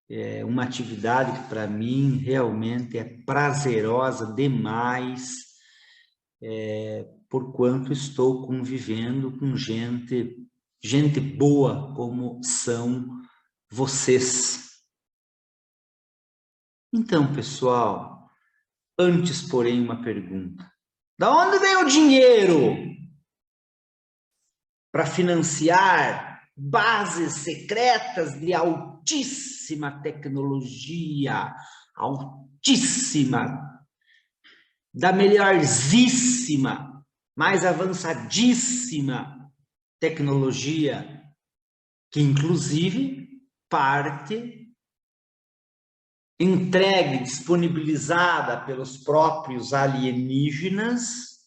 É uma atividade que para mim realmente é prazerosa demais, porquanto estou convivendo com gente boa como são vocês. Então, pessoal, antes, porém, uma pergunta. Da onde vem o dinheiro para financiar bases secretas de altíssima tecnologia, altíssima, da melhorzíssima, mais avançadíssima tecnologia, que inclusive parte entregue, disponibilizada pelos próprios alienígenas,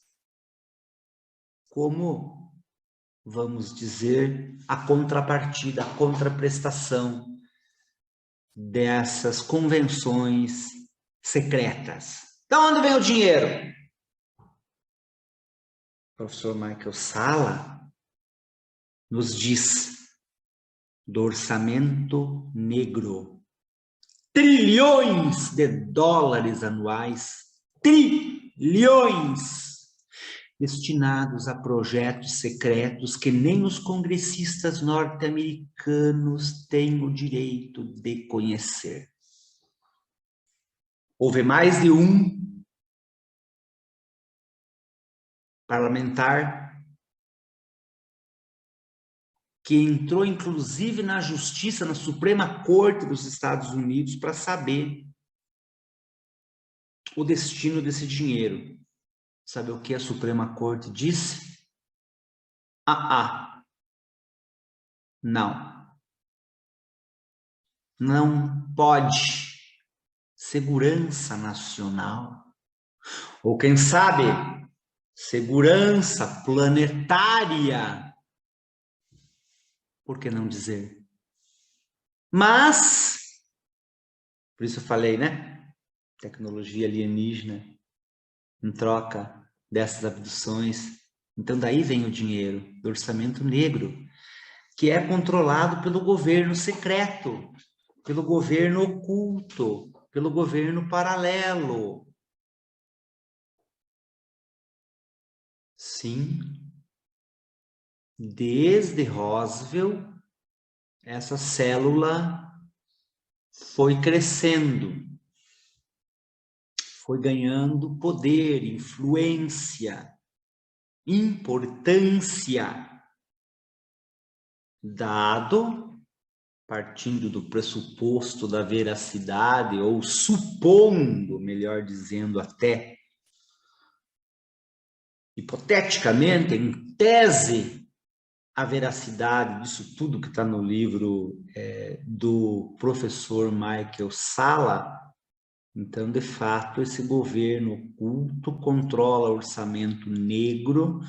como, vamos dizer, a contrapartida, a contraprestação dessas convenções secretas. De onde vem o dinheiro? O professor Michael Salla nos diz do orçamento negro. Trilhões de dólares anuais, trilhões, destinados a projetos secretos que nem os congressistas norte-americanos têm o direito de conhecer. Houve mais de um parlamentar que entrou, inclusive, na Justiça, na Suprema Corte dos Estados Unidos, para saber o destino desse dinheiro. Sabe o que a Suprema Corte disse? Não. Não pode. Segurança nacional. Ou quem sabe, segurança planetária. Por que não dizer? Mas, por isso eu falei, né? Tecnologia alienígena em troca dessas abduções. Então daí vem o dinheiro do orçamento negro, que é controlado pelo governo secreto, pelo governo oculto, pelo governo paralelo. Sim, desde Roswell, essa célula foi crescendo, foi ganhando poder, influência, importância, dado, partindo do pressuposto da veracidade, ou supondo, melhor dizendo até, hipoteticamente, em tese, a veracidade disso tudo que está no livro do professor Michael Salla. Então, de fato, esse governo oculto controla o orçamento negro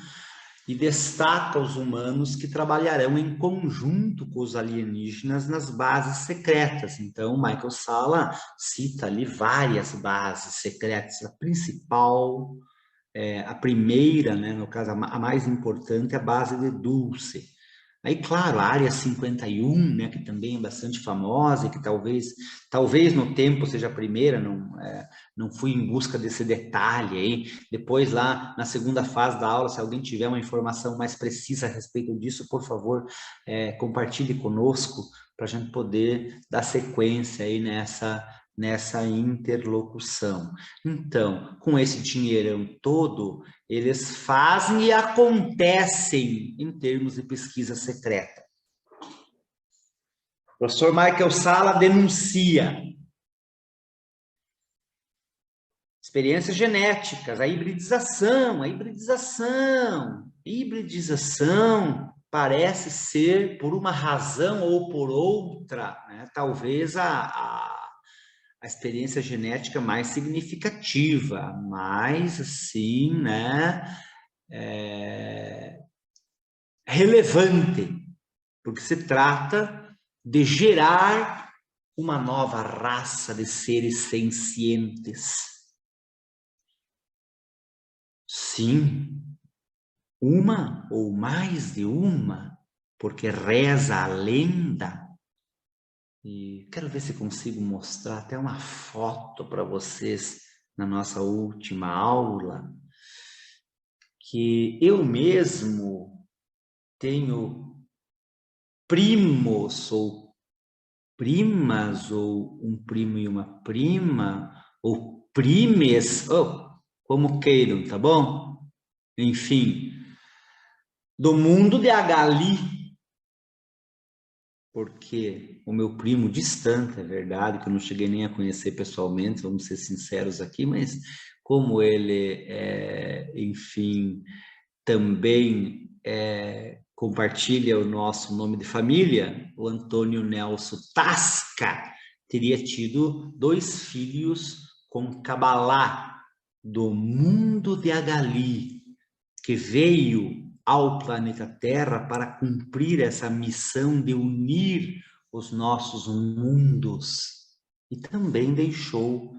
e destaca os humanos que trabalharão em conjunto com os alienígenas nas bases secretas. Então, Michael Salla cita ali várias bases secretas. A principal a primeira, né, no caso, a mais importante, é a base de Dulce. Aí, claro, a área 51, né, que também é bastante famosa e que talvez no tempo seja a primeira, não fui em busca desse detalhe aí. Depois, lá na segunda fase da aula, se alguém tiver uma informação mais precisa a respeito disso, por favor, compartilhe conosco para a gente poder dar sequência aí nessa interlocução. Então, com esse dinheirão todo, eles fazem e acontecem em termos de pesquisa secreta. O professor Michael Sala denuncia experiências genéticas, a hibridização parece ser por uma razão ou por outra, né? Talvez a experiência genética mais significativa, mais assim, né, relevante, porque se trata de gerar uma nova raça de seres sencientes. Sim, uma ou mais de uma, porque reza a lenda. E quero ver se consigo mostrar até uma foto para vocês na nossa última aula, que eu mesmo tenho primos ou primas, ou um primo e uma prima, ou primes, como queiram, tá bom? Enfim, do mundo de Agali, porque o meu primo distante, é verdade, que eu não cheguei nem a conhecer pessoalmente, vamos ser sinceros aqui, mas como ele, enfim, também compartilha o nosso nome de família, o Antônio Nelson Tasca, teria tido 2 filhos com Cabalá, do mundo de Agali, que veio ao planeta Terra para cumprir essa missão de unir os nossos mundos. E também deixou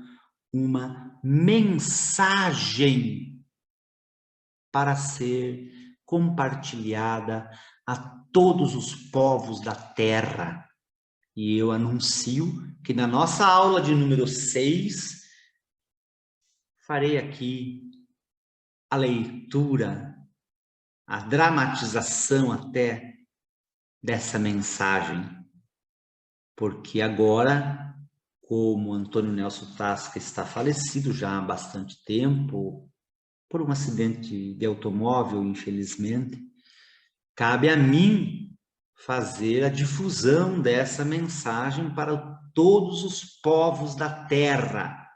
uma mensagem para ser compartilhada a todos os povos da Terra. E eu anuncio que na nossa aula de número 6, farei aqui a leitura, a dramatização até dessa mensagem. Porque agora, como Antônio Nelson Tasca está falecido já há bastante tempo, por um acidente de automóvel, infelizmente, cabe a mim fazer a difusão dessa mensagem para todos os povos da Terra.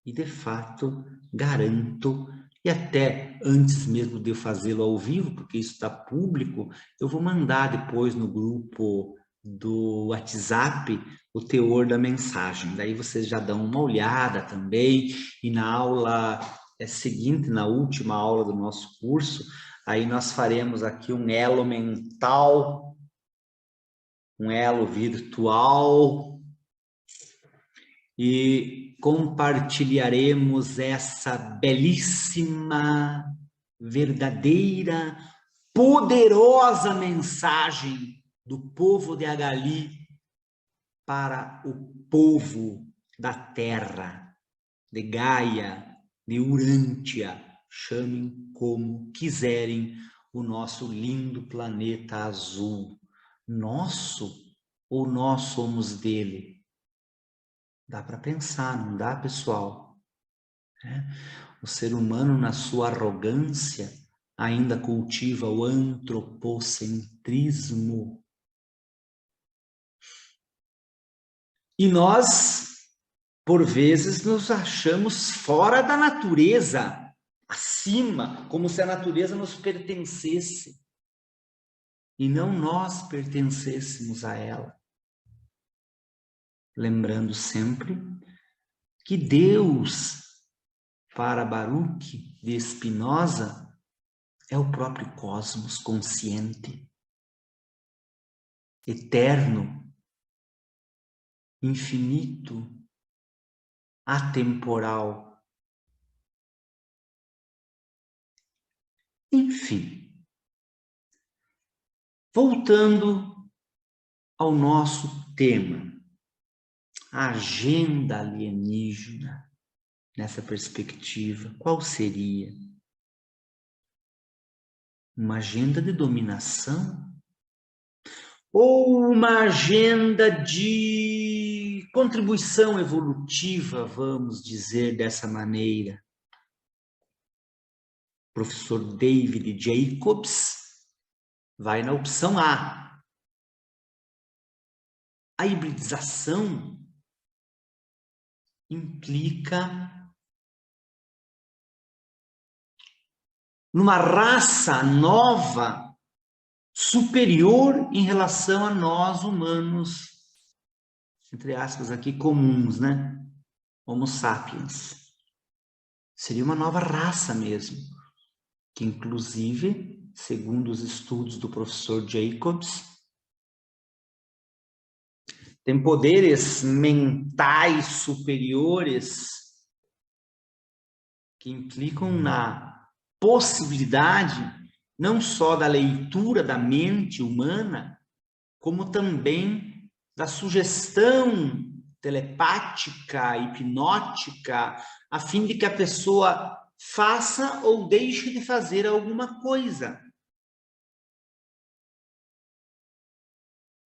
E, de fato, garanto, e até antes mesmo de eu fazê-lo ao vivo, porque isso está público, eu vou mandar depois no grupo do WhatsApp o teor da mensagem. Daí vocês já dão uma olhada também, e na aula seguinte, na última aula do nosso curso, aí nós faremos aqui um elo mental, um elo virtual, e compartilharemos essa belíssima, verdadeira, poderosa mensagem do povo de Agali para o povo da Terra, de Gaia, de Urântia, chamem como quiserem o nosso lindo planeta azul. Nosso ou nós somos dele? Dá para pensar, não dá, pessoal? O ser humano, na sua arrogância, ainda cultiva o antropocentrismo. E nós, por vezes, nos achamos fora da natureza, acima, como se a natureza nos pertencesse. E não nós pertencêssemos a ela. Lembrando sempre que Deus, para Baruch de Spinoza, é o próprio cosmos consciente, eterno, infinito, atemporal. Enfim, voltando ao nosso tema, a agenda alienígena, nessa perspectiva, qual seria? Uma agenda de dominação? Ou uma agenda de contribuição evolutiva, vamos dizer dessa maneira? O professor David Jacobs vai na opção A. A hibridização implica numa raça nova, superior em relação a nós humanos, entre aspas aqui, comuns, né? Homo sapiens. Seria uma nova raça mesmo, que inclusive, segundo os estudos do professor Jacobs, tem poderes mentais superiores que implicam na possibilidade não só da leitura da mente humana, como também da sugestão telepática, hipnótica, a fim de que a pessoa faça ou deixe de fazer alguma coisa.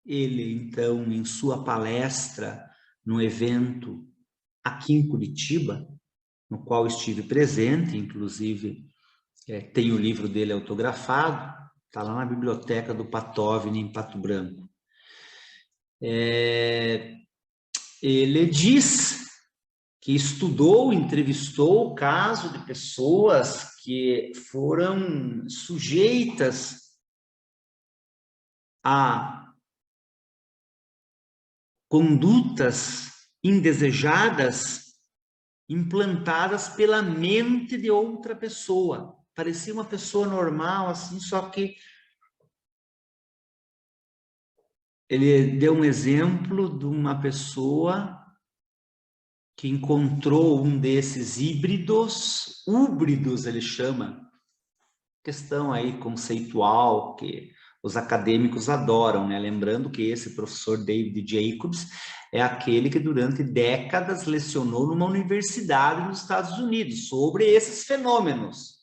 Ele, então, em sua palestra, no evento aqui em Curitiba, no qual estive presente, inclusive tem o livro dele autografado, está lá na biblioteca do Patovni, em Pato Branco. Ele diz que estudou, entrevistou o caso de pessoas que foram sujeitas a condutas indesejadas implantadas pela mente de outra pessoa. Parecia uma pessoa normal, assim, só que ele deu um exemplo de uma pessoa que encontrou um desses híbridos ele chama, questão aí conceitual que os acadêmicos adoram, né? Lembrando que esse professor David Jacobs é aquele que durante décadas lecionou numa universidade nos Estados Unidos sobre esses fenômenos.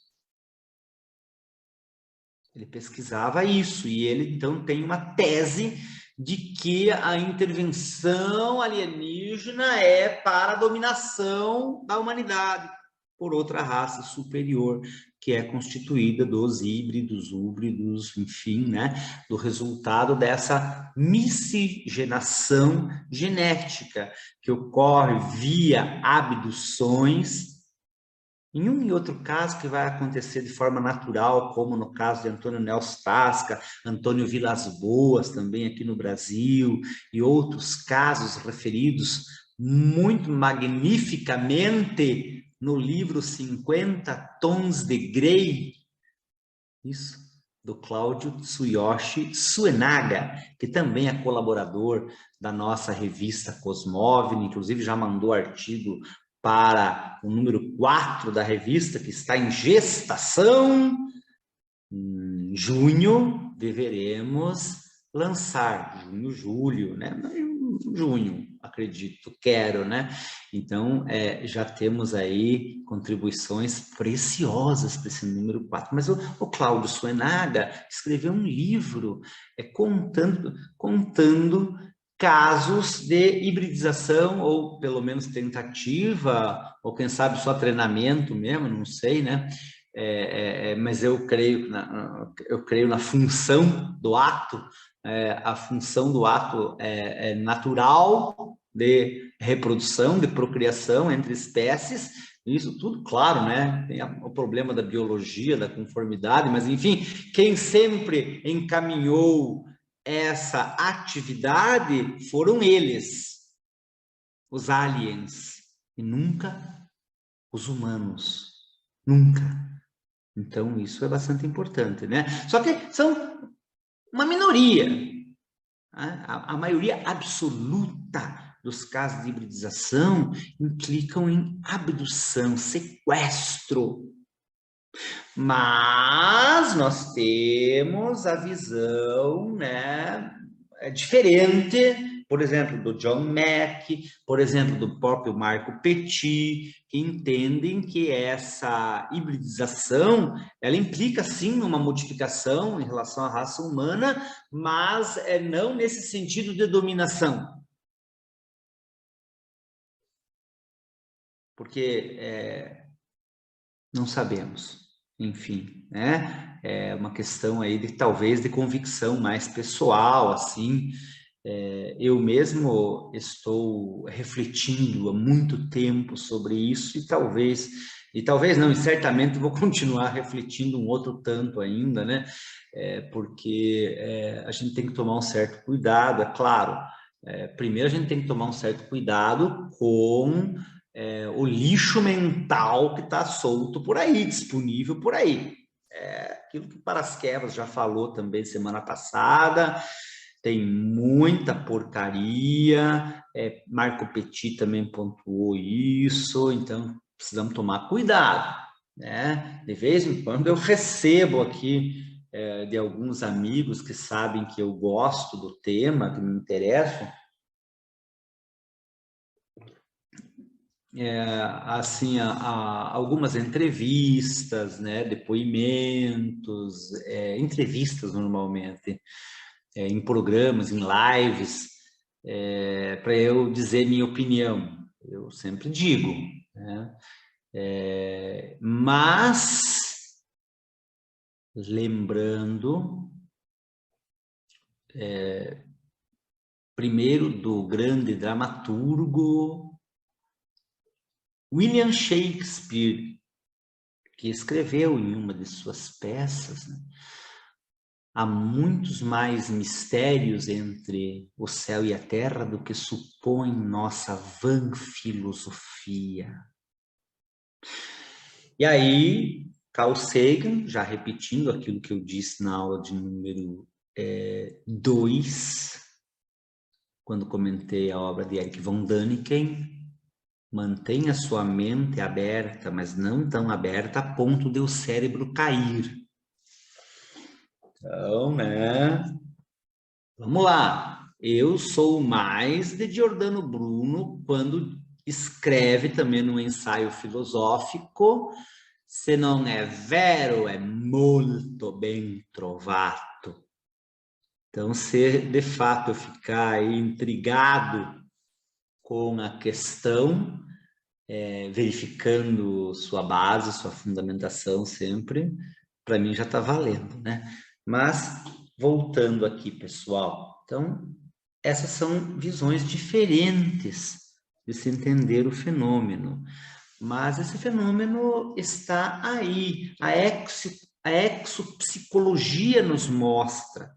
Ele pesquisava isso e ele então tem uma tese de que a intervenção alienígena é para a dominação da humanidade por outra raça superior, que é constituída dos híbridos, húbridos, enfim, né, do resultado dessa miscigenação genética que ocorre via abduções. Em um e outro caso que vai acontecer de forma natural, como no caso de Antônio Nelson Tasca, Antônio Vilas Boas, também aqui no Brasil, e outros casos referidos muito magnificamente no livro 50 Tons de Grey, isso, do Cláudio Tsuyoshi Suenaga, que também é colaborador da nossa revista Cosmovni, inclusive já mandou artigo para o número 4 da revista, que está em gestação. Em junho deveremos lançar, junho, julho, né? Junho, acredito, quero, né? Então, já temos aí contribuições preciosas para esse número 4. Mas o Cláudio Suenaga escreveu um livro contando casos de hibridização, ou pelo menos tentativa, ou quem sabe só treinamento mesmo, não sei, né? Mas eu creio na função do ato. A função do ato é natural de reprodução, de procriação entre espécies, isso tudo, claro, né? Tem o problema da biologia, da conformidade, mas enfim, quem sempre encaminhou essa atividade foram eles, os aliens, e nunca os humanos, nunca. Então, isso é bastante importante, né? Só que são uma minoria. A maioria absoluta dos casos de hibridização implicam em abdução, sequestro. Mas nós temos a visão, né, diferente, por exemplo, do John Mack, por exemplo, do próprio Marco Petit, que entendem que essa hibridização, ela implica sim numa modificação em relação à raça humana, mas não nesse sentido de dominação. Porque não sabemos. Enfim, né? É uma questão aí de talvez de convicção mais pessoal, assim. Eu mesmo estou refletindo há muito tempo sobre isso e talvez não, e certamente vou continuar refletindo um outro tanto ainda, né? Porque a gente tem que tomar um certo cuidado, é claro. Primeiro a gente tem que tomar um certo cuidado com o lixo mental que está solto por aí, disponível por aí. Aquilo que Parasquevas já falou também semana passada, tem muita porcaria, Marco Petit também pontuou isso, então precisamos tomar cuidado, né? De vez em quando eu recebo aqui de alguns amigos que sabem que eu gosto do tema, que me interessam, assim, algumas entrevistas, né, depoimentos, entrevistas normalmente, em programas, em lives, para eu dizer minha opinião. Eu sempre digo, né? Mas lembrando primeiro do grande dramaturgo William Shakespeare, que escreveu em uma de suas peças, né? Há muitos mais mistérios entre o céu e a terra do que supõe nossa vã filosofia. E aí, Carl Sagan, já repetindo aquilo que eu disse na aula de número 2, quando comentei a obra de Erich von Däniken, mantenha sua mente aberta, mas não tão aberta a ponto de o cérebro cair. Então, né? Vamos lá. Eu sou mais de Giordano Bruno quando escreve também no ensaio filosófico: se não é vero, é molto ben trovato. Então, se de fato eu ficar aí intrigado com a questão, verificando sua base, sua fundamentação sempre, para mim já está valendo, né? Mas, voltando aqui, pessoal, então, essas são visões diferentes de se entender o fenômeno. Mas esse fenômeno está aí. A exopsicologia nos mostra,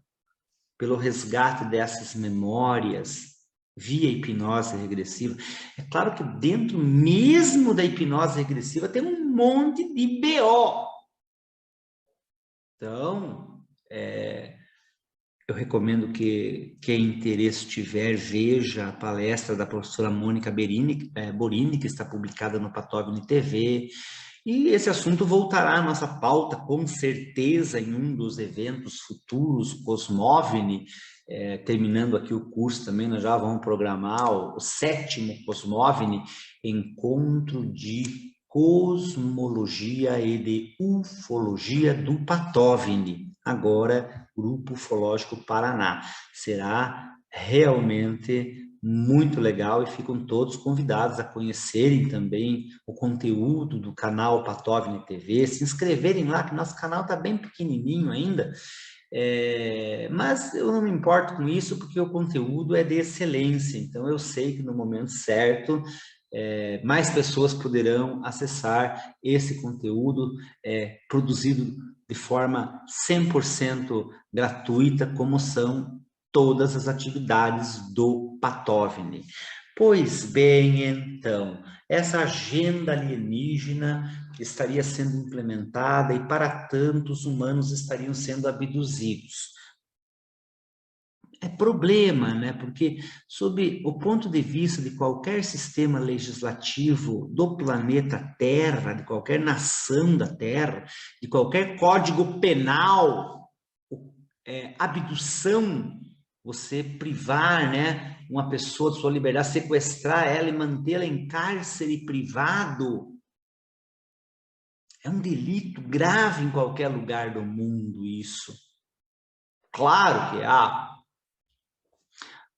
pelo resgate dessas memórias, via hipnose regressiva. É claro que dentro mesmo da hipnose regressiva tem um monte de BO. Então, eu recomendo que quem interesse tiver, veja a palestra da professora Mônica Borini, que está publicada no Patóvini TV, e esse assunto voltará à nossa pauta, com certeza, em um dos eventos futuros, Cosmovini, terminando aqui o curso também, nós já vamos programar o 7º Cosmovini, Encontro de Cosmologia e de Ufologia do Patóvini, agora Grupo Ufológico Paraná. Será realmente muito legal e ficam todos convidados a conhecerem também o conteúdo do canal Patóvini TV, se inscreverem lá, que nosso canal está bem pequenininho ainda, mas eu não me importo com isso porque o conteúdo é de excelência, então eu sei que no momento certo mais pessoas poderão acessar esse conteúdo produzido de forma 100% gratuita, como são todas as atividades do Patóvini. Pois bem, então, essa agenda alienígena estaria sendo implementada e, para tanto, os humanos estariam sendo abduzidos. é problema, né? Porque, sob o ponto de vista de qualquer sistema legislativo do planeta Terra, de qualquer nação da Terra, de qualquer código penal, abdução, você privar, né, uma pessoa de sua liberdade, sequestrar ela e mantê-la em cárcere privado, é um delito grave em qualquer lugar do mundo isso. Claro que há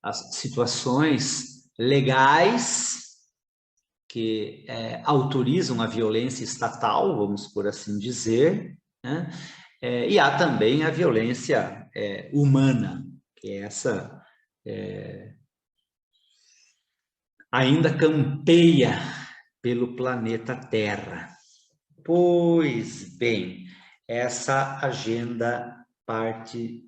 as situações legais que autorizam a violência estatal, vamos por assim dizer, né? E há também a violência humana, que essa ainda campeia pelo planeta Terra. Pois bem, essa agenda parte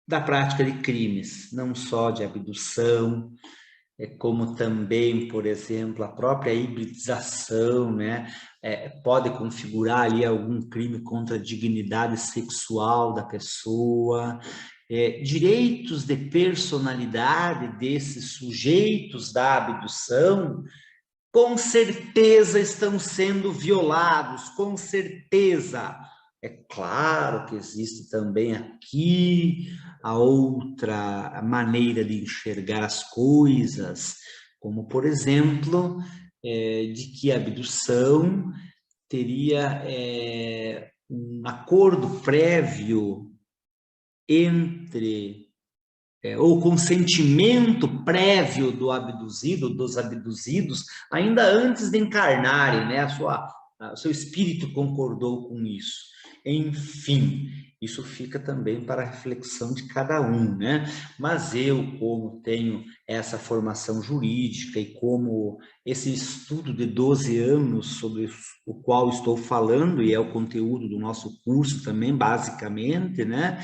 da prática de crimes, não só de abdução, como também, por exemplo, a própria hibridização, né? Pode configurar ali algum crime contra a dignidade sexual da pessoa, direitos de personalidade desses sujeitos da abdução, com certeza estão sendo violados, com certeza. É claro que existe também aqui a outra maneira de enxergar as coisas, como, por exemplo, de que a abdução teria um acordo prévio entre, ou consentimento prévio do abduzido, dos abduzidos, ainda antes de encarnarem, né? O seu espírito concordou com isso. Enfim, isso fica também para a reflexão de cada um, né? Mas eu, como tenho essa formação jurídica e como esse estudo de 12 anos sobre o qual estou falando, e é o conteúdo do nosso curso também, basicamente, né?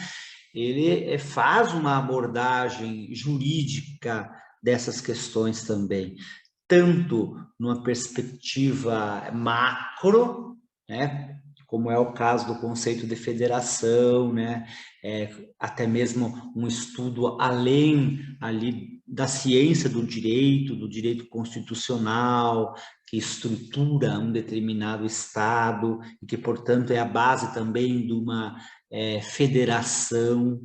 Ele faz uma abordagem jurídica dessas questões também, tanto numa perspectiva macro, né, como é o caso do conceito de federação, né, até mesmo um estudo além ali da ciência do direito constitucional, que estrutura um determinado Estado, e que, portanto, é a base também de uma federação,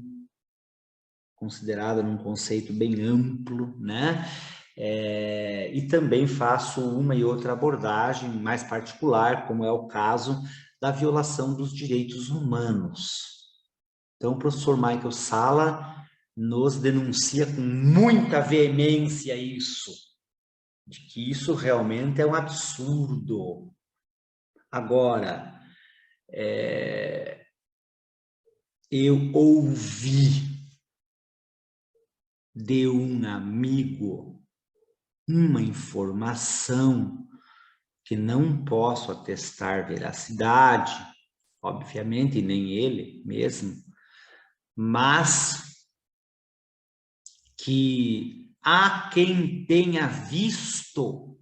considerada num conceito bem amplo, né? E também faço uma e outra abordagem mais particular, como é o caso da violação dos direitos humanos. Então, o professor Michael Salla nos denuncia com muita veemência isso, de que isso realmente é um absurdo. Agora, eu ouvi de um amigo uma informação que não posso atestar veracidade, obviamente nem ele mesmo, mas que há quem tenha visto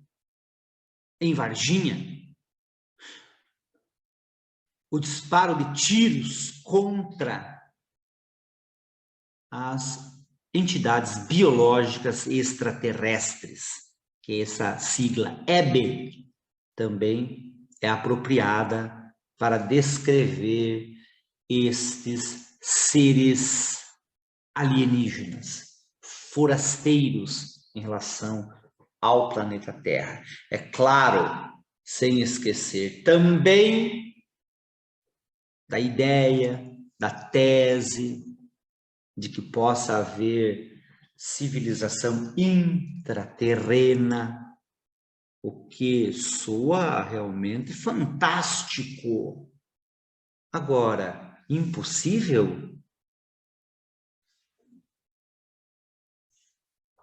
em Varginha o disparo de tiros contra as entidades biológicas extraterrestres, que essa sigla EB também é apropriada para descrever estes seres alienígenas, forasteiros em relação ao planeta Terra. É claro, sem esquecer também da ideia, da tese de que possa haver civilização intraterrena, o que soa realmente fantástico. Agora, impossível?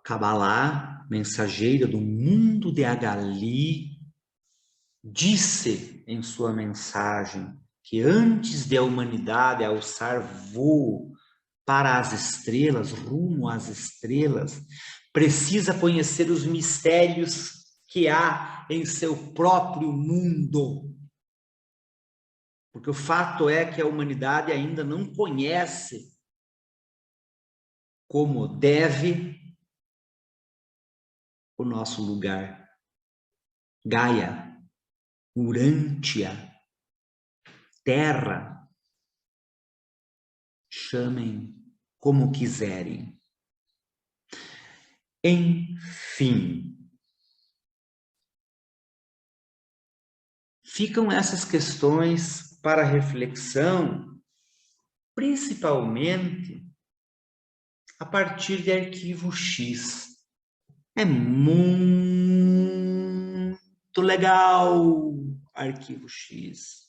Kabbalah, mensageira do mundo de Agali, disse em sua mensagem que antes de a humanidade alçar voo para as estrelas, rumo às estrelas, precisa conhecer os mistérios que há em seu próprio mundo. Porque o fato é que a humanidade ainda não conhece como deve o nosso lugar. Gaia, Urântia, Terra, chamem como quiserem. Enfim, ficam essas questões para reflexão, principalmente a partir de arquivo X. É muito legal arquivo X.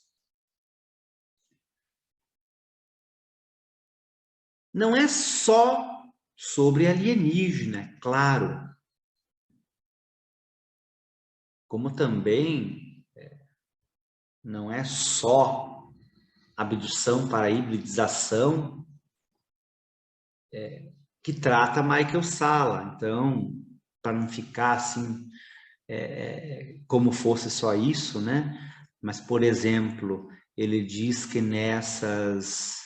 Não é só sobre alienígena, claro. Como também não é só abdução para hibridização que trata Michael Salla. Então, para não ficar assim, como fosse só isso, né? Mas, por exemplo, ele diz que nessas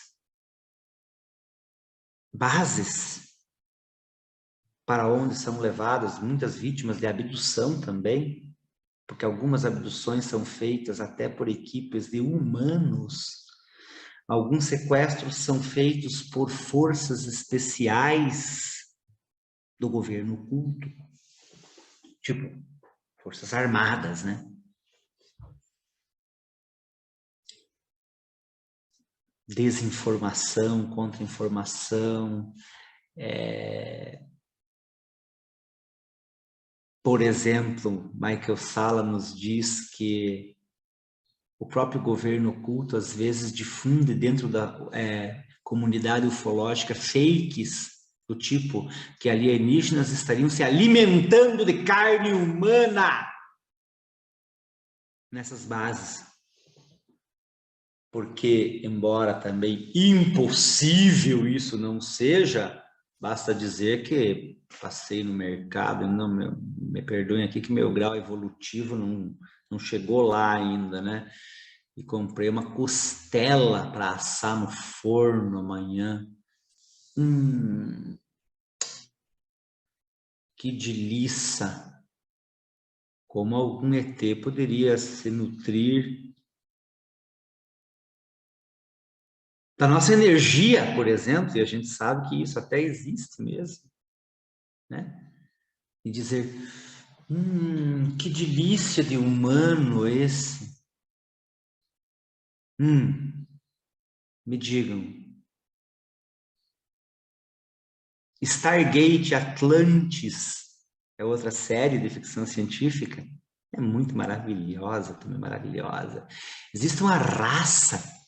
bases para onde são levadas muitas vítimas de abdução também, porque algumas abduções são feitas até por equipes de humanos, alguns sequestros são feitos por forças especiais do governo oculto, tipo, forças armadas, né? Desinformação, contra-informação, por exemplo, Michael Salla nos diz que o próprio governo oculto às vezes difunde dentro da comunidade ufológica fakes do tipo que alienígenas estariam se alimentando de carne humana nessas bases. Porque, embora também impossível isso não seja, basta dizer que passei no mercado, não me perdoem aqui que meu grau evolutivo não chegou lá ainda, né? E comprei uma costela para assar no forno amanhã. Que delícia! Como algum ET poderia se nutrir da nossa energia, por exemplo, e a gente sabe que isso até existe mesmo, né? E dizer, que delícia de humano esse. Me digam. Stargate Atlantis é outra série de ficção científica. É muito maravilhosa, também maravilhosa. Existe uma raça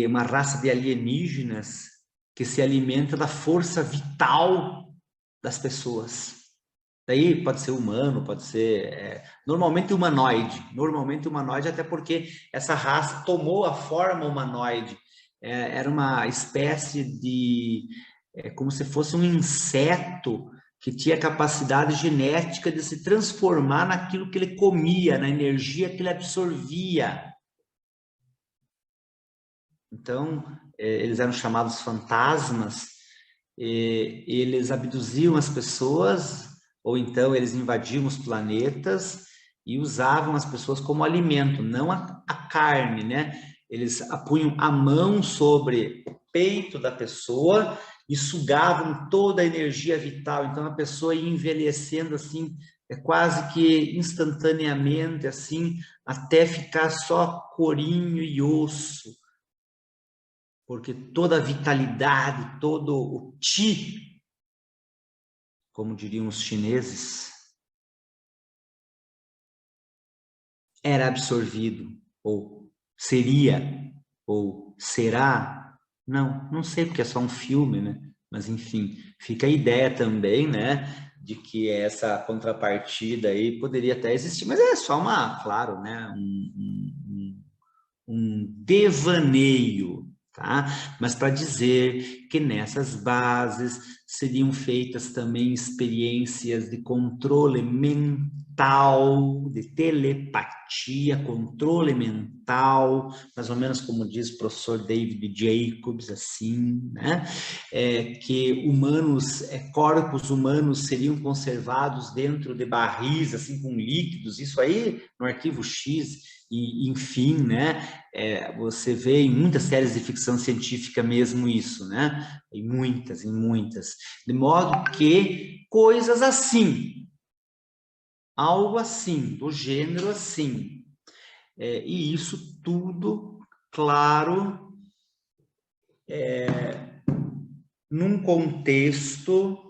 uma raça de alienígenas que se alimenta da força vital das pessoas. Daí pode ser humano, pode ser normalmente humanoide, até porque essa raça tomou a forma humanoide. Era uma espécie de, como se fosse um inseto que tinha capacidade genética de se transformar naquilo que ele comia, na energia que ele absorvia. Então, eles eram chamados fantasmas, eles abduziam as pessoas, ou então eles invadiam os planetas e usavam as pessoas como alimento, não a carne, né? Eles punham a mão sobre o peito da pessoa e sugavam toda a energia vital. Então, a pessoa ia envelhecendo assim, quase que instantaneamente, assim, até ficar só corinho e osso. Porque toda a vitalidade, todo o Qi, como diriam os chineses, era absorvido, ou seria, ou será. Não sei porque é só um filme, né? Mas enfim, fica a ideia também, né? De que essa contrapartida aí poderia até existir, mas é só uma, claro, né? Um devaneio. tá? Mas para dizer que nessas bases seriam feitas também experiências de controle mental, de telepatia, controle mental, mais ou menos como diz o professor David Jacobs, assim, né? Que humanos, corpos humanos seriam conservados dentro de barris, assim, com líquidos, isso aí no arquivo X, e enfim, né? Você vê em muitas séries de ficção científica mesmo isso, né? Em muitas. De modo que coisas assim, algo assim, do gênero assim. E isso tudo, claro, num contexto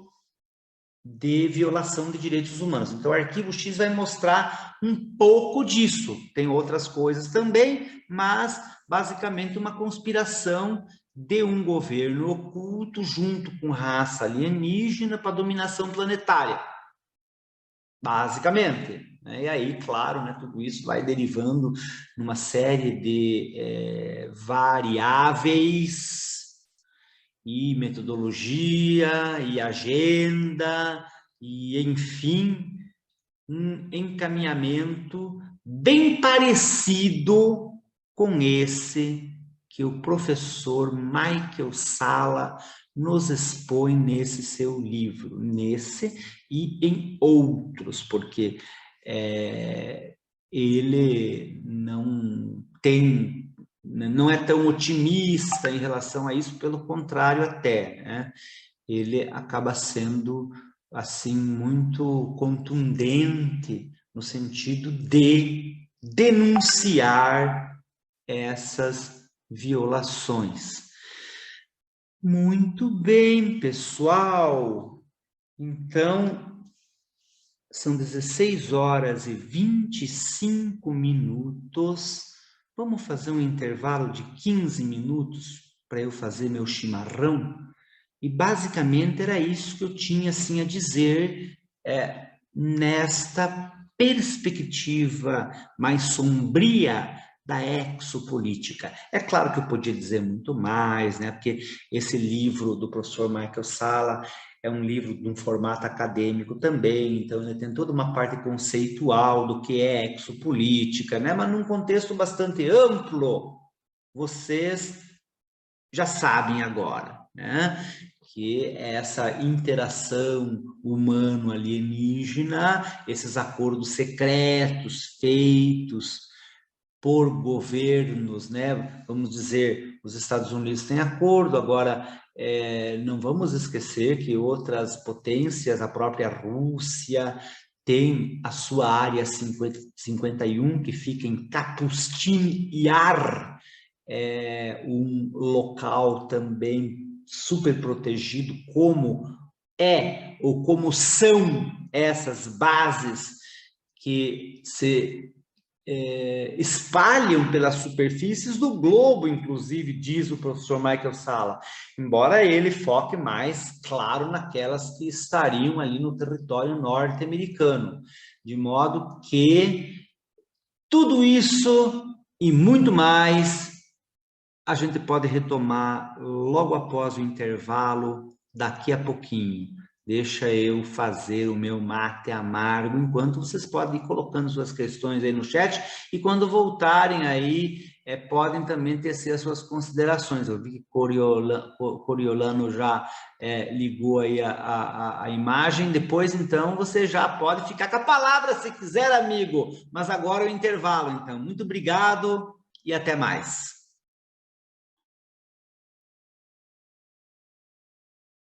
de violação de direitos humanos. Então, o arquivo X vai mostrar um pouco disso. Tem outras coisas também, mas basicamente uma conspiração de um governo oculto junto com raça alienígena para dominação planetária. Basicamente. E aí, claro, né, tudo isso vai derivando numa série de variáveis e metodologia, e agenda, e enfim, um encaminhamento bem parecido com esse que o professor Michael Salla nos expõe nesse seu livro, nesse e em outros, porque ele não é tão otimista em relação a isso, pelo contrário até, né? Ele acaba sendo, assim, muito contundente no sentido de denunciar essas violações. Muito bem, pessoal. Então, são 16 horas e 25 minutos. Vamos fazer um intervalo de 15 minutos para eu fazer meu chimarrão? E basicamente era isso que eu tinha assim a dizer nesta perspectiva mais sombria da exopolítica. É claro que eu podia dizer muito mais, né? Porque esse livro do professor Michael Salla é um livro de um formato acadêmico também, então ele tem toda uma parte conceitual do que é exopolítica, né? Mas num contexto bastante amplo, vocês já sabem agora, né? Que essa interação humano-alienígena, esses acordos secretos feitos por governos, né? Vamos dizer, os Estados Unidos têm acordo, agora não vamos esquecer que outras potências, a própria Rússia, tem a sua área 51, que fica em Kapustin Yar, um local também super protegido, como ou como são essas bases que se espalham pelas superfícies do globo, inclusive, diz o professor Michael Salla, embora ele foque mais, claro, naquelas que estariam ali no território norte-americano, de modo que tudo isso e muito mais a gente pode retomar logo após o intervalo, daqui a pouquinho. Deixa eu fazer o meu mate amargo, enquanto vocês podem ir colocando suas questões aí no chat, e quando voltarem aí, podem também tecer as suas considerações. Eu vi que Coriolano já ligou aí a imagem, depois então você já pode ficar com a palavra se quiser, amigo, mas agora é o intervalo, então. Muito obrigado e até mais.